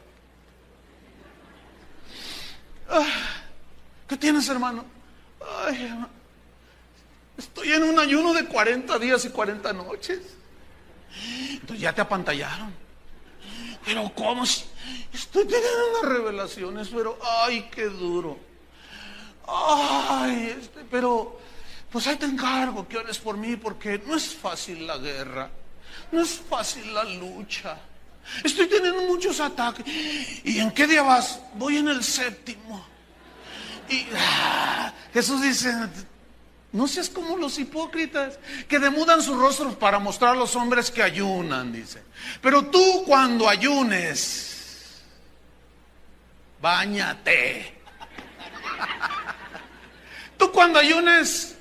¿Qué tienes, hermano? Ay, hermano, estoy en un ayuno de 40 días y 40 noches. Entonces ya te apantallaron. Pero ¿cómo? Estoy teniendo unas revelaciones, pero ay, qué duro. Ay, pero pues ahí te encargo que ores por mí, porque no es fácil la guerra, no es fácil la lucha. Estoy teniendo muchos ataques. ¿Y en qué día vas? Voy en el 7º. Y Jesús dice, no seas como los hipócritas que demudan sus rostros para mostrar a los hombres que ayunan, dice. Pero tú cuando ayunes, báñate. Tú cuando ayunes,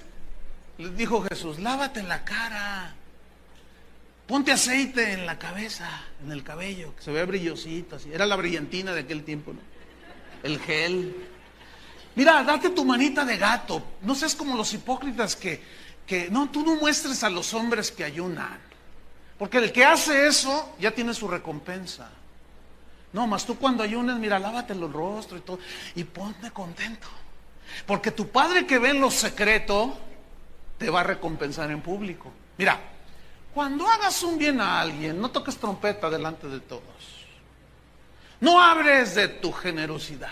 les dijo Jesús, lávate la cara, ponte aceite en la cabeza, en el cabello, que se vea brillosito, así. Era la brillantina de aquel tiempo, ¿no? El gel. Mira, date tu manita de gato. No seas como los hipócritas que no, tú no muestres a los hombres que ayunan. Porque el que hace eso ya tiene su recompensa. No, más tú cuando ayunes, mira, lávate el rostro y todo, y ponte contento. Porque tu Padre que ve en lo secreto te va a recompensar en público. Mira, cuando hagas un bien a alguien, no toques trompeta delante de todos. No hables de tu generosidad.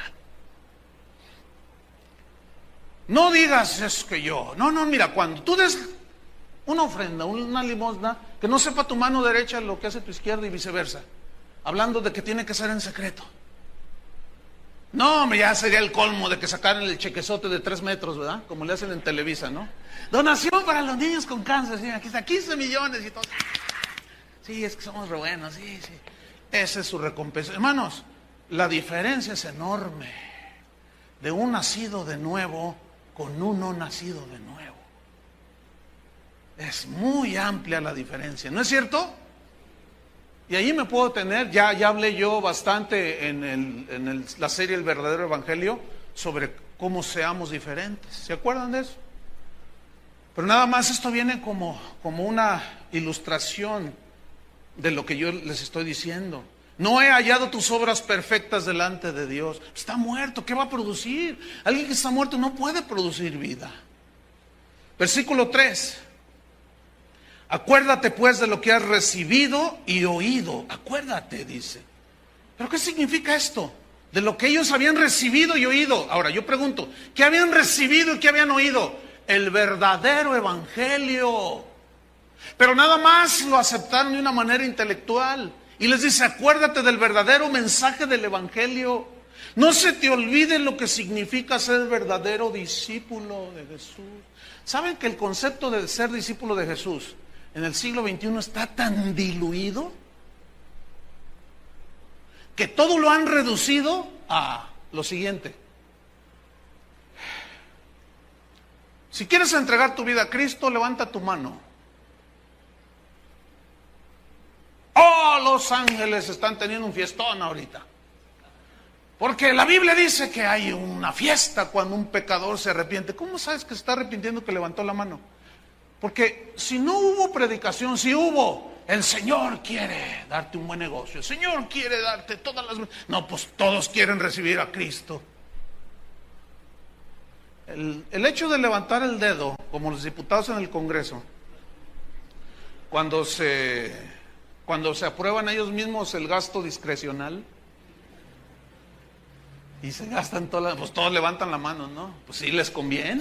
No digas, es que yo. No, mira, cuando tú des una ofrenda, una limosna, que no sepa tu mano derecha lo que hace tu izquierda y viceversa. Hablando de que tiene que ser en secreto. No, ya sería el colmo de que sacaran el chequezote de 3 metros, ¿verdad? Como le hacen en Televisa, ¿no? Donación para los niños con cáncer, ¿sí? Aquí está, 15 millones y todo. Sí, es que somos re buenos, sí. Esa es su recompensa. Hermanos, la diferencia es enorme de un nacido de nuevo con un no nacido de nuevo. Es muy amplia la diferencia, ¿no es cierto? Y ahí me puedo tener, ya hablé yo bastante en la serie El Verdadero Evangelio sobre cómo seamos diferentes. ¿Se acuerdan de eso? Pero nada más esto viene como una ilustración de lo que yo les estoy diciendo. No he hallado tus obras perfectas delante de Dios. Está muerto, ¿qué va a producir? Alguien que está muerto no puede producir vida. Versículo 3. Acuérdate pues de lo que has recibido y oído. Acuérdate, dice. ¿Pero qué significa esto? De lo que ellos habían recibido y oído. Ahora, yo pregunto, ¿qué habían recibido y qué habían oído? El verdadero evangelio. Pero nada más lo aceptaron de una manera intelectual. Y les dice, acuérdate del verdadero mensaje del evangelio. No se te olvide lo que significa ser verdadero discípulo de Jesús. ¿Saben que el concepto de ser discípulo de Jesús en el siglo XXI está tan diluido que todo lo han reducido a lo siguiente? Si quieres entregar tu vida a Cristo, levanta tu mano. Oh, los ángeles están teniendo un fiestón ahorita. Porque la Biblia dice que hay una fiesta cuando un pecador se arrepiente. ¿Cómo sabes que se está arrepintiendo que levantó la mano? Porque si no hubo predicación, si hubo, el Señor quiere darte un buen negocio, el Señor quiere darte todas las... No, pues todos quieren recibir a Cristo. El hecho de levantar el dedo, como los diputados en el Congreso, cuando se aprueban ellos mismos el gasto discrecional, y se gastan todas, pues todos levantan la mano, ¿no? Pues sí les conviene.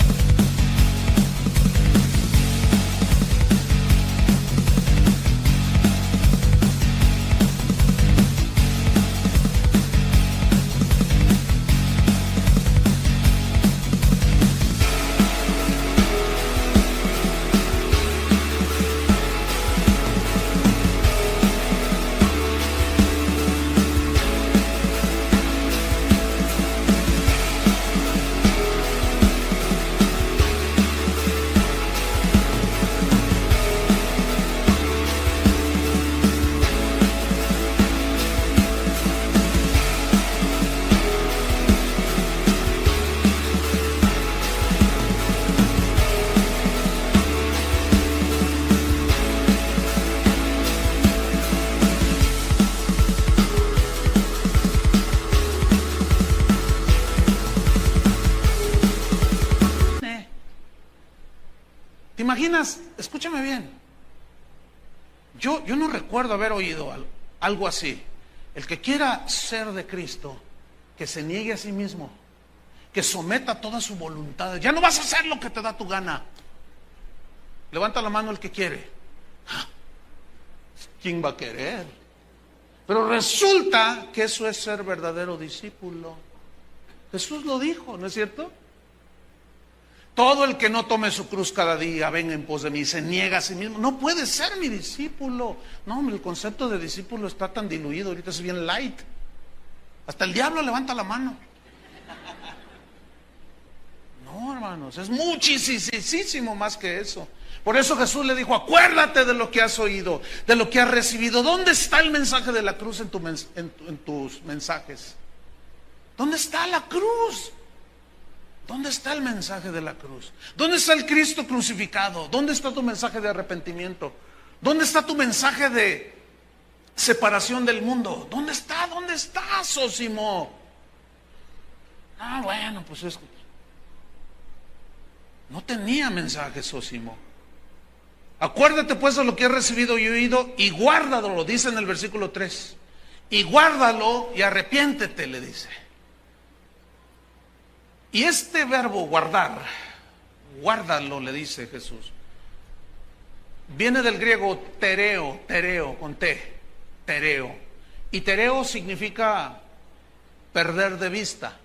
¿Te imaginas? Escúchame bien. Yo no recuerdo haber oído algo así. El que quiera ser de Cristo, que se niegue a sí mismo, que someta toda su voluntad. Ya no vas a hacer lo que te da tu gana. Levanta la mano el que quiere. ¿Quién va a querer? Pero resulta que eso es ser verdadero discípulo. Jesús lo dijo, ¿no es cierto? Todo el que no tome su cruz cada día, venga en pos de mí, se niega a sí mismo, no puede ser mi discípulo. No, el concepto de discípulo está tan diluido, ahorita es bien light. Hasta el diablo levanta la mano. No, hermanos, es muchísimo más que eso. Por eso Jesús le dijo, acuérdate de lo que has oído, de lo que has recibido. ¿Dónde está el mensaje de la cruz en tus mensajes? ¿Dónde está la cruz? ¿Dónde está el mensaje de la cruz? ¿Dónde está el Cristo crucificado? ¿Dónde está tu mensaje de arrepentimiento? ¿Dónde está tu mensaje de separación del mundo? ¿Dónde está? ¿Dónde está, Sósimo? Ah, bueno, pues es... No tenía mensaje, Sósimo. Acuérdate pues de lo que has recibido y oído y guárdalo, lo dice en el versículo 3. Y guárdalo y arrepiéntete, le dice. Y este verbo guardar, guárdalo, le dice Jesús, viene del griego tereo, con T, tereo. Y tereo significa perder de vista.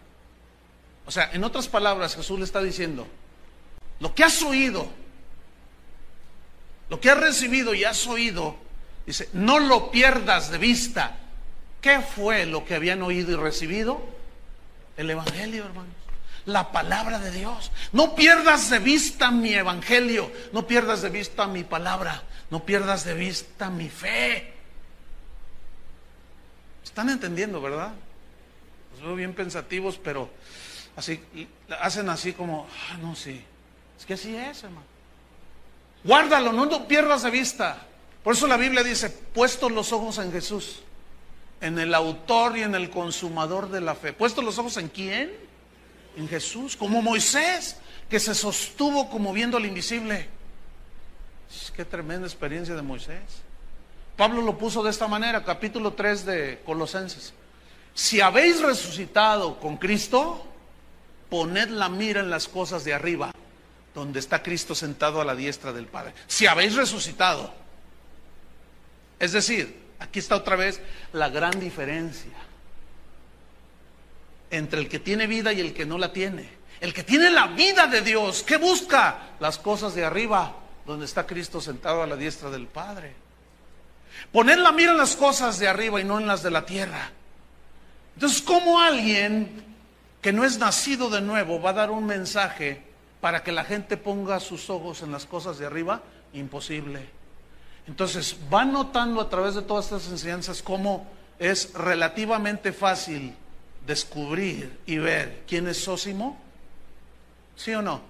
O sea, en otras palabras, Jesús le está diciendo, lo que has oído, lo que has recibido y has oído, dice, no lo pierdas de vista. ¿Qué fue lo que habían oído y recibido? El evangelio, hermanos. La palabra de Dios. No pierdas de vista mi evangelio, no pierdas de vista mi palabra, no pierdas de vista mi fe. ¿Están entendiendo, verdad? Los veo bien pensativos, pero así hacen así como, no, sí. Es que así es, hermano. Guárdalo, no lo pierdas de vista. Por eso la Biblia dice, puestos los ojos en Jesús, en el autor y en el consumador de la fe. ¿Puestos los ojos en quién? En Jesús, como Moisés, que se sostuvo como viendo al invisible. Qué tremenda experiencia de Moisés. Pablo lo puso de esta manera, capítulo 3 de Colosenses. Si habéis resucitado con Cristo, poned la mira en las cosas de arriba, donde está Cristo sentado a la diestra del Padre. Si habéis resucitado. Es decir, aquí está otra vez la gran diferencia entre el que tiene vida y el que no la tiene. El que tiene la vida de Dios, ¿qué busca? Las cosas de arriba, donde está Cristo sentado a la diestra del Padre. Poner la mira en las cosas de arriba y no en las de la tierra. Entonces, ¿cómo alguien que no es nacido de nuevo va a dar un mensaje para que la gente ponga sus ojos en las cosas de arriba? Imposible. Entonces, van notando a través de todas estas enseñanzas cómo es relativamente fácil descubrir y ver quién es Sósimo. ¿Sí o no?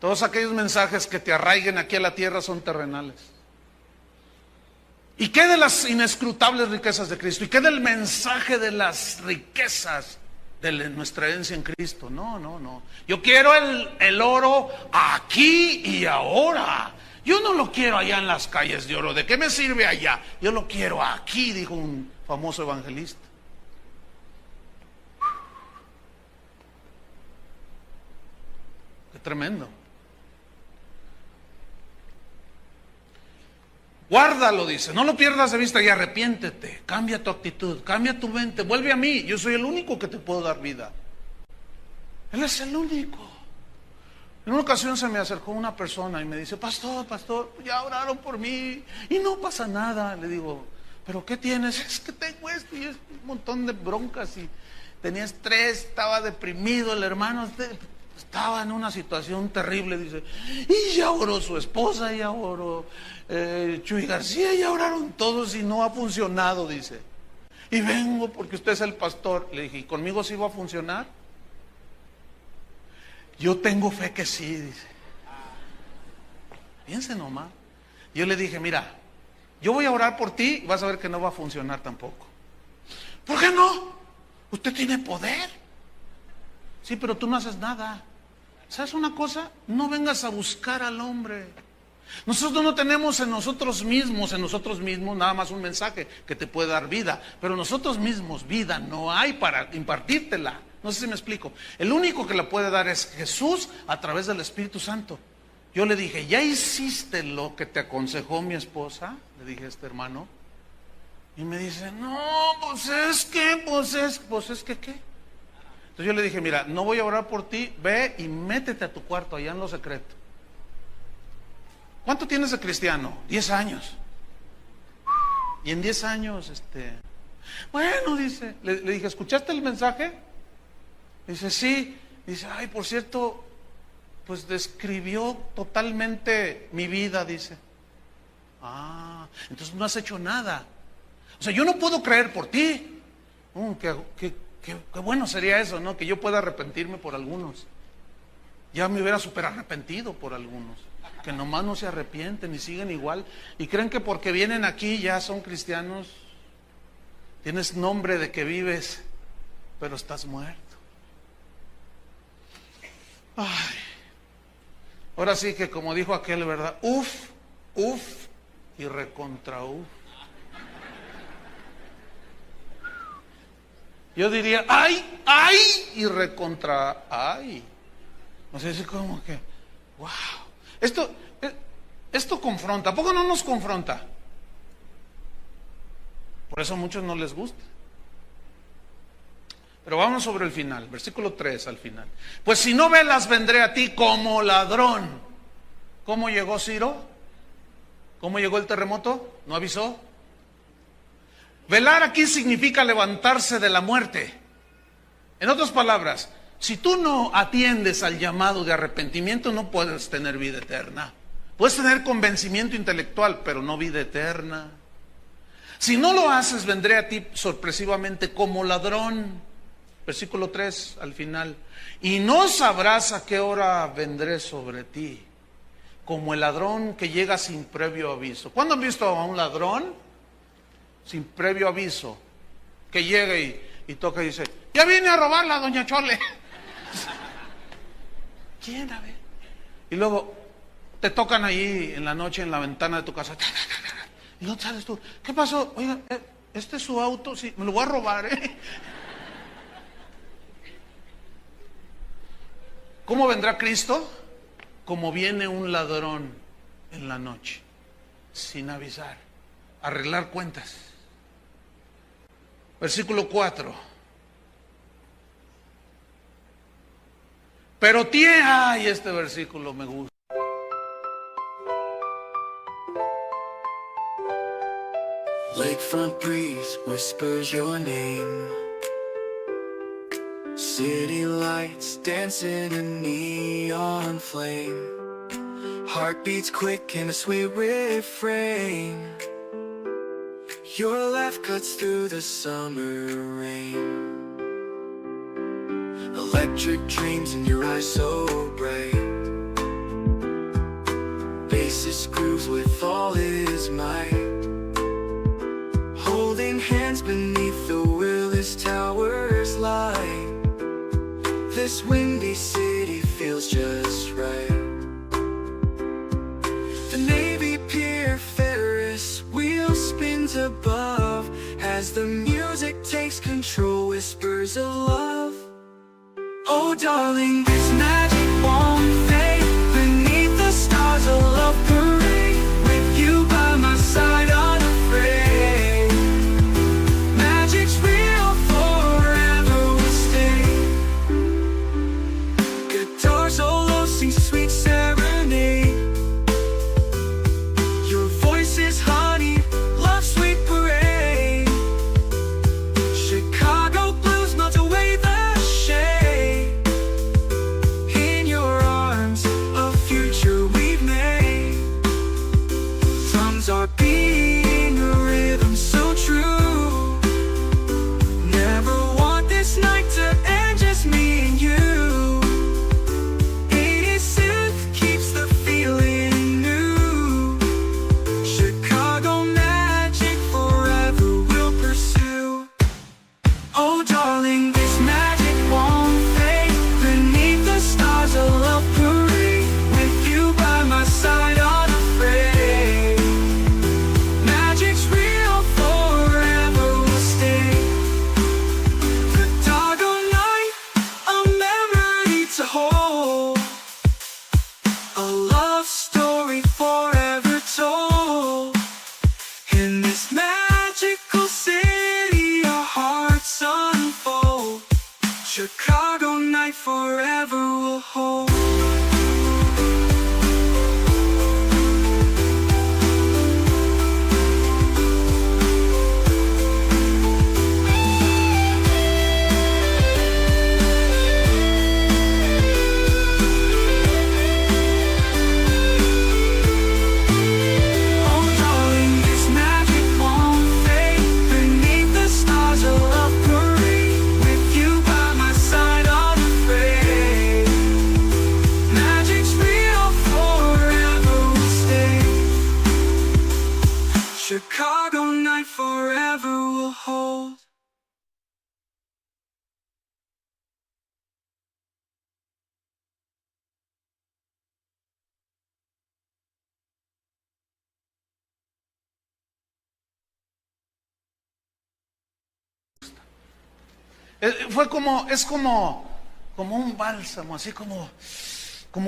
Todos aquellos mensajes que te arraiguen aquí a la tierra son terrenales. ¿Y qué de las inescrutables riquezas de Cristo? ¿Y qué del mensaje de las riquezas de nuestra herencia en Cristo? No. Yo quiero el oro aquí y ahora. Yo no lo quiero allá en las calles de oro. ¿De qué me sirve allá? Yo lo quiero aquí, dijo un famoso evangelista. Qué tremendo. Guárdalo, dice, no lo pierdas de vista y arrepiéntete. Cambia tu actitud, cambia tu mente, vuelve a mí. Yo soy el único que te puedo dar vida. Él es el único. En una ocasión se me acercó una persona y me dice, pastor, ya oraron por mí y no pasa nada. Le digo, ¿pero qué tienes? Es que tengo esto y es un montón de broncas y tenía estrés, estaba deprimido, el hermano estaba en una situación terrible, dice, y ya oró su esposa, ya oró Chuy García, ya oraron todos y no ha funcionado, dice. Y vengo porque usted es el pastor. Le dije, ¿y conmigo sí va a funcionar? Yo tengo fe que sí, dice. Piense nomás. Yo le dije, mira, yo voy a orar por ti y vas a ver que no va a funcionar tampoco. ¿Por qué no? Usted tiene poder. Sí, pero tú no haces nada. ¿Sabes una cosa? No vengas a buscar al hombre. Nosotros no tenemos en nosotros mismos nada más un mensaje que te puede dar vida, pero nosotros mismos vida no hay para impartírtela. No sé si me explico. El único que la puede dar es Jesús a través del Espíritu Santo. Yo le dije, ¿ya hiciste lo que te aconsejó mi esposa? Le dije a este hermano. Y me dice, no, pues es que, ¿qué? Entonces yo le dije, mira, no voy a orar por ti, ve y métete a tu cuarto allá en lo secreto. ¿Cuánto tienes de cristiano? 10 años. Y en 10 años, bueno, dice, le dije, ¿escuchaste el mensaje? Dice, sí. Dice, ay, por cierto, pues describió totalmente mi vida, dice. Ah, entonces no has hecho nada. O sea, yo no puedo creer por ti. Qué bueno sería eso, ¿no? Que yo pueda arrepentirme por algunos. Ya me hubiera súper arrepentido por algunos. Que nomás no se arrepienten y siguen igual. Y creen que porque vienen aquí ya son cristianos. Tienes nombre de que vives, pero estás muerto. Ay. Ahora sí que como dijo aquel, ¿verdad? Uf y recontra uf. Yo diría, ay y recontra ay. O sea, es como que, wow. Esto confronta. ¿A poco no nos confronta? Por eso a muchos no les gusta. Pero vamos sobre el final, versículo 3 al final. Pues si no velas, vendré a ti como ladrón. ¿Cómo llegó Ciro? ¿Cómo llegó el terremoto? ¿No avisó? Velar aquí significa levantarse de la muerte. En otras palabras, si tú no atiendes al llamado de arrepentimiento, no puedes tener vida eterna. Puedes tener convencimiento intelectual, pero no vida eterna. Si no lo haces, vendré a ti sorpresivamente como ladrón. Versículo 3 al final. Y no sabrás a qué hora vendré sobre ti, como el ladrón que llega sin previo aviso. ¿Cuándo han visto a un ladrón sin previo aviso? Que llega y toca y dice, ya vine a robarla, doña Chole. ¿Quién? A ver. Y luego te tocan ahí en la noche en la ventana de tu casa. Y no sales tú. ¿Qué pasó? Oiga, este es su auto. Sí, me lo voy a robar, ¿eh? ¿Cómo vendrá Cristo? Como viene un ladrón en la noche, sin avisar, arreglar cuentas. Versículo 4. Pero ay, este versículo me gusta. Lakefront breeze whispers your name. City lights dancing in neon flame. Heartbeats quick in a sweet refrain. Your laugh cuts through the summer rain. Electric dreams in your eyes so bright. Bassist grooves with all his might. Holding hands beneath the Willis Towers light. This windy city feels just right. The Navy Pier Ferris wheel spins above. As the music takes control, whispers of love. Oh darling, this magic won't fade. Beneath the stars, a love parade. With you by my side, unafraid. Magic's real, forever we stay. Guitar solo sings sweet serenade. Your voice is honey, love's sweet parade. Chicago blues melt away the love story forever told. In this magical city our hearts unfold. Chicago night forever will hold. Chicago night forever will hold. Como un bálsamo, así como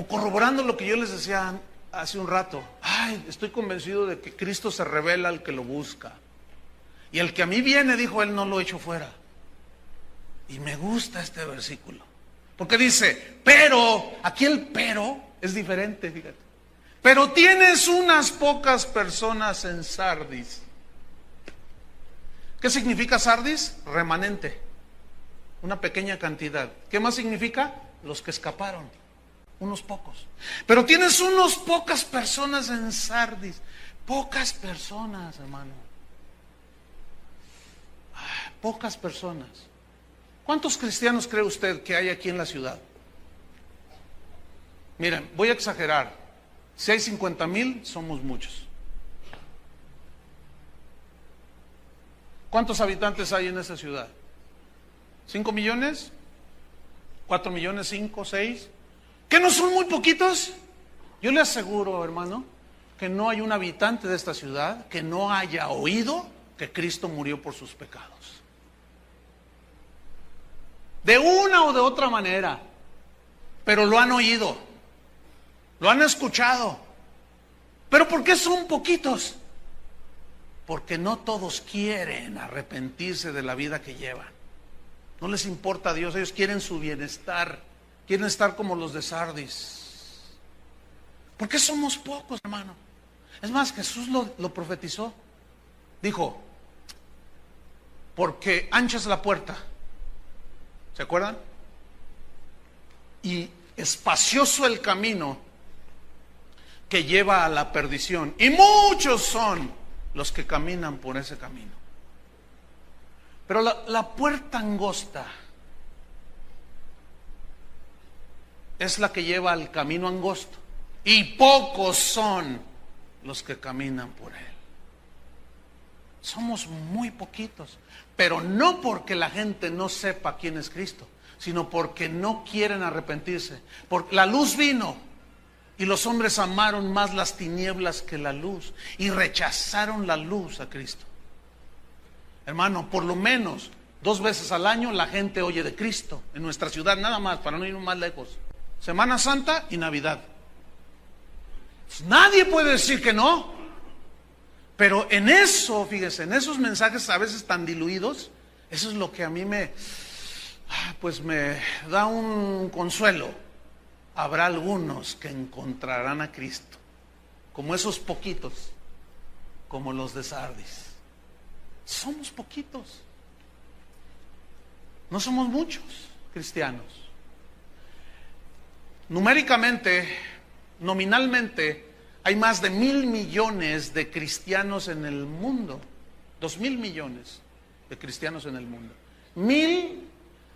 corroborando lo que yo les decía hace un rato. Ay, estoy convencido de que Cristo se revela al que lo busca. Y el que a mí viene, dijo él, no lo echo fuera. Y me gusta este versículo. Porque dice, pero, aquí el pero es diferente, fíjate. Pero tienes unas pocas personas en Sardis. ¿Qué significa Sardis? Remanente. Una pequeña cantidad. ¿Qué más significa? Los que escaparon. Unos pocos. Pero tienes unos pocas personas en Sardis. Pocas personas, hermano. Pocas personas. ¿Cuántos cristianos cree usted que hay aquí en la ciudad? Miren, voy a exagerar. Si hay 50,000, somos muchos. ¿Cuántos habitantes hay en esa ciudad? ¿5 millones? ¿4 millones? ¿5? ¿6? ¿Que no son muy poquitos? Yo le aseguro, hermano, que no hay un habitante de esta ciudad que no haya oído que Cristo murió por sus pecados. De una o de otra manera. Pero lo han oído. Lo han escuchado. ¿Pero por qué son poquitos? Porque no todos quieren arrepentirse de la vida que llevan. No les importa a Dios, ellos quieren su bienestar. Quieren estar como los de Sardis. ¿Por qué somos pocos, hermano? Es más, Jesús lo profetizó. Dijo, porque ancha es la puerta. ¿Se acuerdan? Y espacioso el camino que lleva a la perdición. Y muchos son los que caminan por ese camino. Pero la puerta angosta es la que lleva al camino angosto. Y pocos son los que caminan por él. Somos muy poquitos. Pero no porque la gente no sepa quién es Cristo, sino porque no quieren arrepentirse. Porque la luz vino y los hombres amaron más las tinieblas que la luz y rechazaron la luz a Cristo. Hermano, por lo menos 2 veces al año la gente oye de Cristo en nuestra ciudad, nada más, para no irnos más lejos. Semana Santa y Navidad. Nadie puede decir que no. Pero en eso, fíjese, en esos mensajes a veces tan diluidos, eso es lo que a mí me da un consuelo. Habrá algunos que encontrarán a Cristo, como esos poquitos, como los de Sardis. Somos poquitos. No somos muchos cristianos. Numéricamente, nominalmente, hay más de 1,000 millones de cristianos en el mundo. 2,000 millones de cristianos en el mundo. 1,000,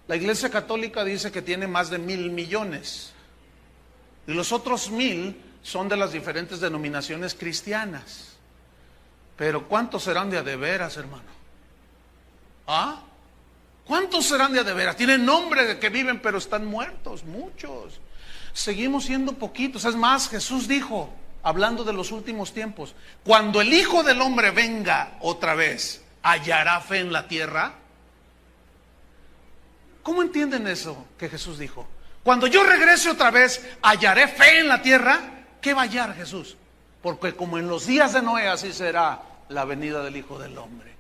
la Iglesia Católica dice que tiene más de 1,000 millones. Y los otros 1,000 son de las diferentes denominaciones cristianas. Pero ¿cuántos serán de a de veras, hermano? ¿Ah? ¿Cuántos serán de a de veras? Tienen nombre de que viven, pero están muertos, muchos. Seguimos siendo poquitos. Es más, Jesús dijo, hablando de los últimos tiempos, cuando el Hijo del Hombre venga otra vez, ¿hallará fe en la tierra? ¿Cómo entienden eso que Jesús dijo? Cuando yo regrese otra vez, ¿hallaré fe en la tierra? ¿Qué va a hallar Jesús? Porque como en los días de Noé, así será la venida del Hijo del Hombre.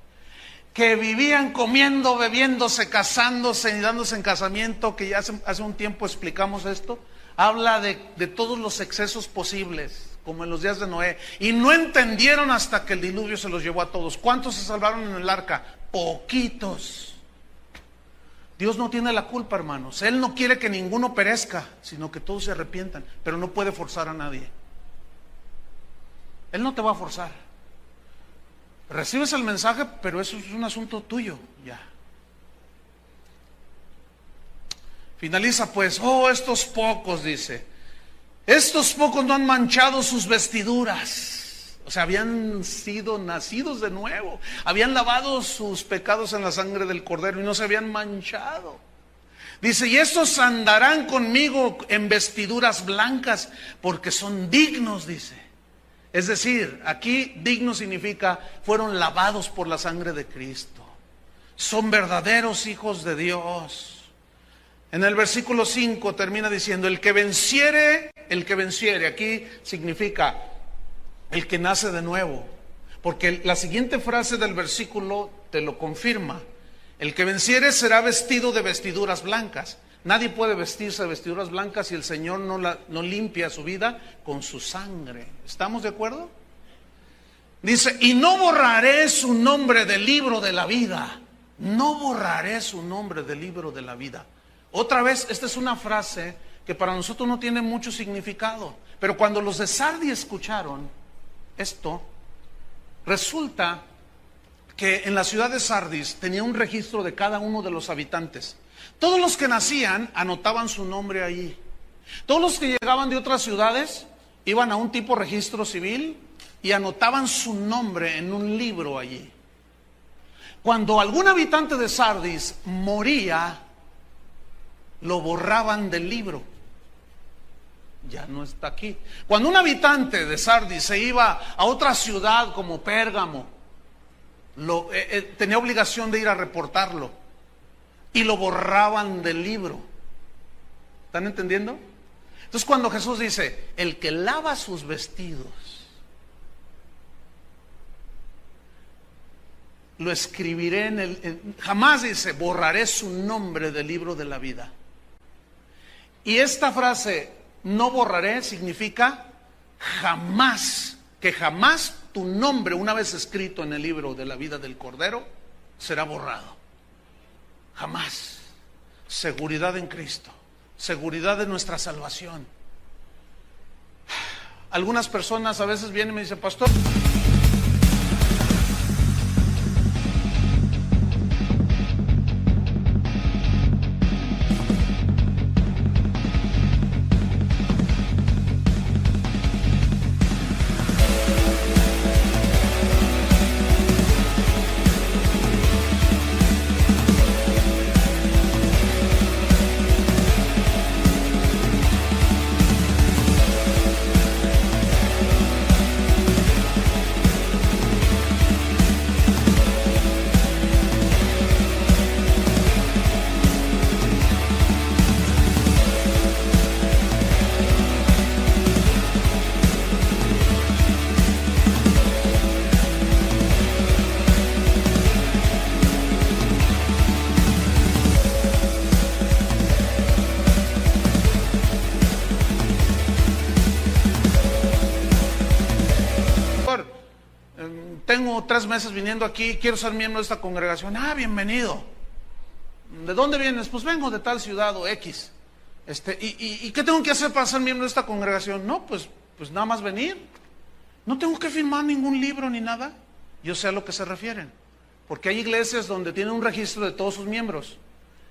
Que vivían comiendo, bebiéndose, casándose y dándose en casamiento, que ya hace un tiempo explicamos esto. Habla de todos los excesos posibles, como en los días de Noé. Y no entendieron hasta que el diluvio se los llevó a todos. ¿Cuántos se salvaron en el arca? Poquitos. Dios no tiene la culpa, hermanos. Él no quiere que ninguno perezca, sino que todos se arrepientan. Pero no puede forzar a nadie. Él no te va a forzar. Recibes el mensaje, pero eso es un asunto tuyo, ya. Finaliza pues, estos pocos, dice, estos pocos no han manchado sus vestiduras. O sea, habían sido nacidos de nuevo, habían lavado sus pecados en la sangre del Cordero y no se habían manchado. Dice, y estos andarán conmigo en vestiduras blancas, porque son dignos, dice. Es decir, aquí digno significa fueron lavados por la sangre de Cristo. Son verdaderos hijos de Dios. En el versículo 5 termina diciendo, el que venciere, aquí significa el que nace de nuevo. Porque la siguiente frase del versículo te lo confirma. El que venciere será vestido de vestiduras blancas. Nadie puede vestirse de vestiduras blancas si el Señor no limpia su vida con su sangre. ¿Estamos de acuerdo? Dice, y no borraré su nombre del libro de la vida. No borraré su nombre del libro de la vida. Otra vez, esta es una frase que para nosotros no tiene mucho significado. Pero cuando los de Sardis escucharon esto, resulta que en la ciudad de Sardis tenía un registro de cada uno de los habitantes. Todos los que nacían anotaban su nombre allí. Todos los que llegaban de otras ciudades iban a un tipo registro civil y anotaban su nombre en un libro allí. Cuando algún habitante de Sardis moría, lo borraban del libro. Ya no está aquí. Cuando un habitante de Sardis se iba a otra ciudad como Pérgamo, tenía obligación de ir a reportarlo. Y lo borraban del libro. ¿Están entendiendo? Entonces cuando Jesús dice, el que lava sus vestidos, lo escribiré jamás dice, borraré su nombre del libro de la vida. Y esta frase, no borraré, significa jamás, que jamás tu nombre, una vez escrito en el libro de la vida del Cordero, será borrado. Jamás. Seguridad en Cristo, seguridad de nuestra salvación. Algunas personas a veces vienen y me dicen, pastor, tengo 3 meses viniendo aquí, quiero ser miembro de esta congregación. Ah, bienvenido. ¿De dónde vienes? Pues vengo de tal ciudad o X. ¿Y qué tengo que hacer para ser miembro de esta congregación? No, pues nada más venir. No tengo que firmar ningún libro ni nada. Yo sé a lo que se refieren. Porque hay iglesias donde tienen un registro de todos sus miembros.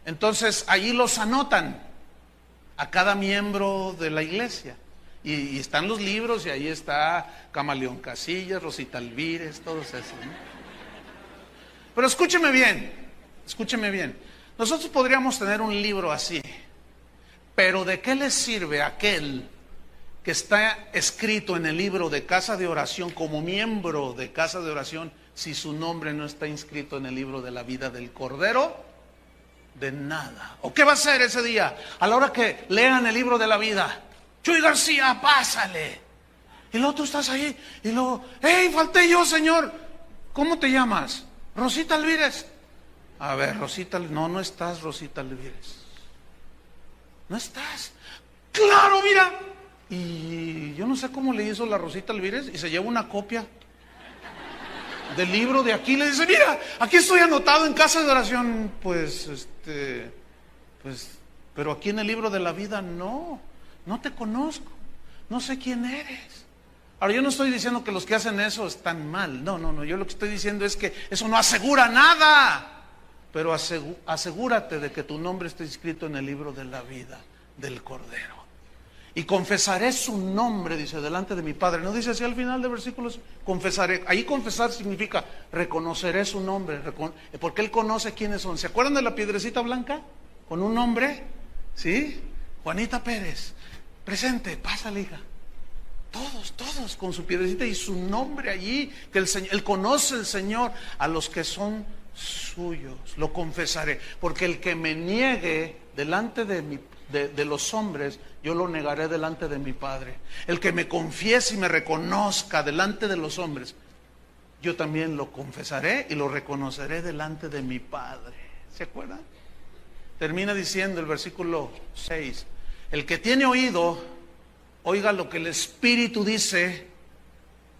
Entonces, allí los anotan a cada miembro de la iglesia. Y están los libros y ahí está Camaleón Casillas, Rosita Alvírez, todos esos, ¿no? Pero escúcheme bien. Nosotros podríamos tener un libro así, pero ¿de qué le sirve a aquel que está escrito en el libro de casa de oración como miembro de casa de oración si su nombre no está inscrito en el libro de la vida del Cordero? De nada. ¿O qué va a hacer ese día? A la hora que lean el libro de la vida, Chuy García, pásale. Y luego tú estás ahí y luego, ¡hey, falté yo, Señor! ¿Cómo te llamas? Rosita Alvírez. A ver, Rosita, no estás, Rosita Alvírez. No estás. ¡Claro, mira! Y yo no sé cómo le hizo la Rosita Alvírez y se lleva una copia del libro de aquí. Le dice, mira, aquí estoy anotado en casa de oración. Pues, pero aquí en el libro de la vida no te conozco, no sé quién eres. Ahora, yo no estoy diciendo que los que hacen eso están mal, no, yo lo que estoy diciendo es que eso no asegura nada, pero asegúrate de que tu nombre esté inscrito en el libro de la vida del Cordero. Y confesaré su nombre, dice, delante de mi Padre. ¿No dice así al final del versículo? Confesaré. Ahí confesar significa reconoceré su nombre, porque Él conoce quiénes son. ¿Se acuerdan de la piedrecita blanca? Con un nombre, ¿sí? Juanita Pérez, presente, pásale, hija. Todos con su piedrecita y su nombre allí, que Él conoce el Señor a los que son suyos. Lo confesaré, porque el que me niegue delante de los hombres, yo lo negaré delante de mi Padre. El que me confiese y me reconozca delante de los hombres, yo también lo confesaré y lo reconoceré delante de mi Padre. ¿Se acuerdan? Termina diciendo el versículo 6, el que tiene oído, oiga lo que el Espíritu dice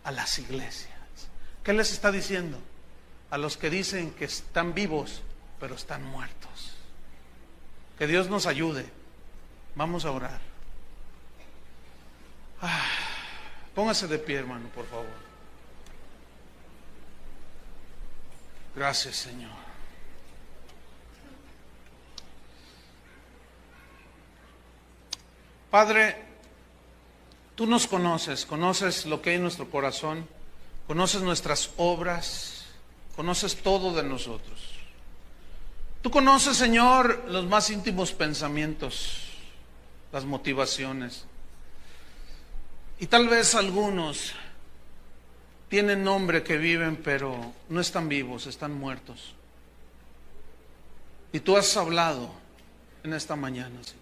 a las iglesias. ¿Qué les está diciendo? A los que dicen que están vivos, pero están muertos. Que Dios nos ayude. Vamos a orar. Póngase de pie, hermano, por favor. Gracias, Señor. Padre, tú nos conoces lo que hay en nuestro corazón, conoces nuestras obras, conoces todo de nosotros. Tú conoces, Señor, los más íntimos pensamientos, las motivaciones. Y tal vez algunos tienen nombre que viven, pero no están vivos, están muertos. Y tú has hablado en esta mañana, Señor.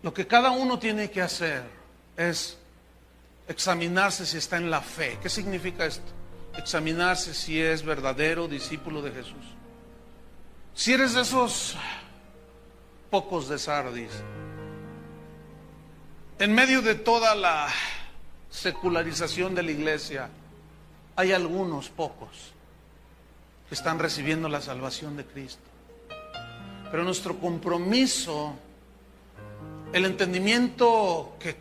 Lo que cada uno tiene que hacer es examinarse si está en la fe. ¿Qué significa esto? Examinarse si es verdadero discípulo de Jesús. Si eres de esos pocos de Sardis, en medio de toda la secularización de la iglesia, hay algunos pocos que están recibiendo la salvación de Cristo. Pero nuestro compromiso, el entendimiento que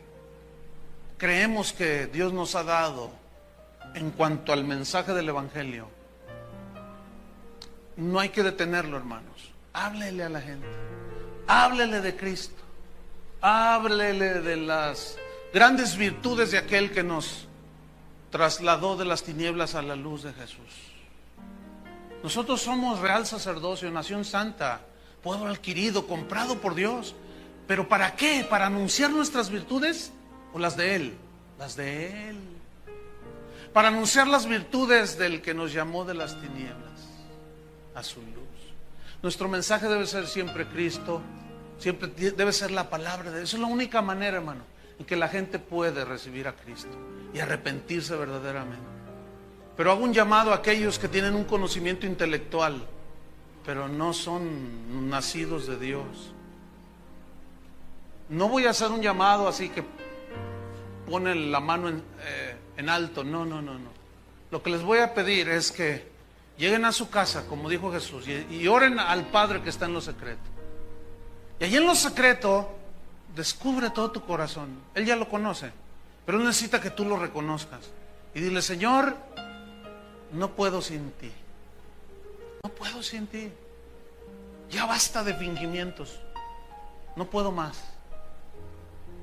creemos que Dios nos ha dado en cuanto al mensaje del Evangelio, no hay que detenerlo, hermanos. Háblele a la gente, háblele de Cristo, háblele de las grandes virtudes de aquel que nos trasladó de las tinieblas a la luz de Jesús. Nosotros somos real sacerdocio, nación santa, pueblo adquirido, comprado por Dios. ¿Pero para qué? ¿Para anunciar nuestras virtudes o las de Él? Las de Él. Para anunciar las virtudes del que nos llamó de las tinieblas a su luz. Nuestro mensaje debe ser siempre Cristo, siempre debe ser la palabra de Dios. Esa es la única manera, hermano, en que la gente puede recibir a Cristo y arrepentirse verdaderamente. Pero hago un llamado a aquellos que tienen un conocimiento intelectual, pero no son nacidos de Dios. No voy a hacer un llamado así que pone la mano en alto, no. Lo que les voy a pedir es que lleguen a su casa, como dijo Jesús, y oren al Padre que está en lo secreto. Y allí en lo secreto descubre todo tu corazón. Él ya lo conoce, pero Él necesita que tú lo reconozcas. Y dile, Señor, no puedo sin ti. No puedo sin ti. Ya basta de fingimientos. No puedo más.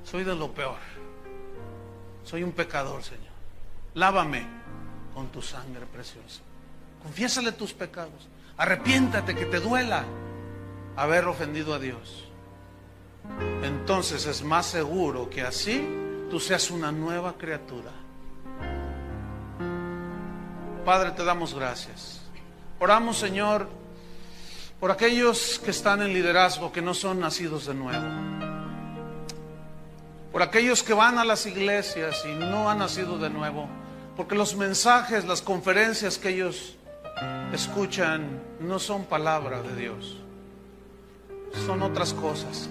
Soy de lo peor. Soy un pecador, Señor. Lávame con tu sangre preciosa. Confiésale tus pecados. Arrepiéntate, que te duela haber ofendido a Dios. Entonces es más seguro que así tú seas una nueva criatura. Padre, te damos gracias. Oramos, Señor, por aquellos que están en liderazgo, que no son nacidos de nuevo. por aquellos que van a las iglesias y no han nacido de nuevo, porque los mensajes, las conferencias que ellos escuchan no son palabra de Dios, son otras cosas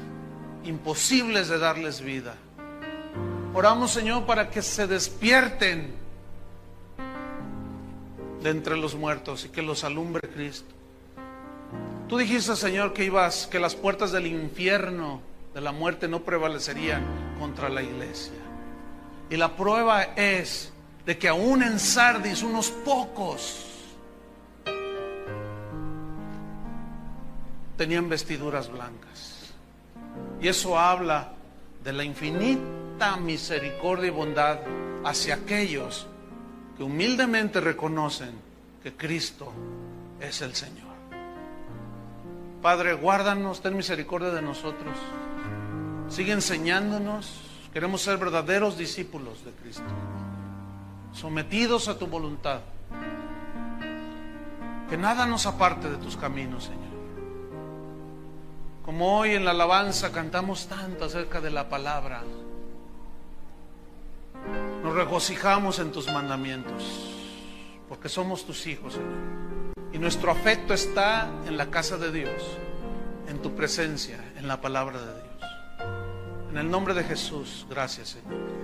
imposibles de darles vida. Oramos, Señor, para que se despierten de entre los muertos y que los alumbre Cristo. Tú dijiste, Señor, que las puertas del infierno, de la muerte, no prevalecerían contra la iglesia. Y la prueba es de que aún en Sardis unos pocos tenían vestiduras blancas. Y eso habla de la infinita misericordia y bondad hacia aquellos que humildemente reconocen que Cristo es el Señor. Padre, guárdanos, ten misericordia de nosotros. Sigue enseñándonos. Queremos ser verdaderos discípulos de Cristo, sometidos a tu voluntad. Que nada nos aparte de tus caminos, Señor. Como hoy en la alabanza cantamos tanto acerca de la palabra, nos regocijamos en tus mandamientos, porque somos tus hijos, Señor. Y nuestro afecto está en la casa de Dios, en tu presencia, en la palabra de Dios. En el nombre de Jesús, gracias, Señor.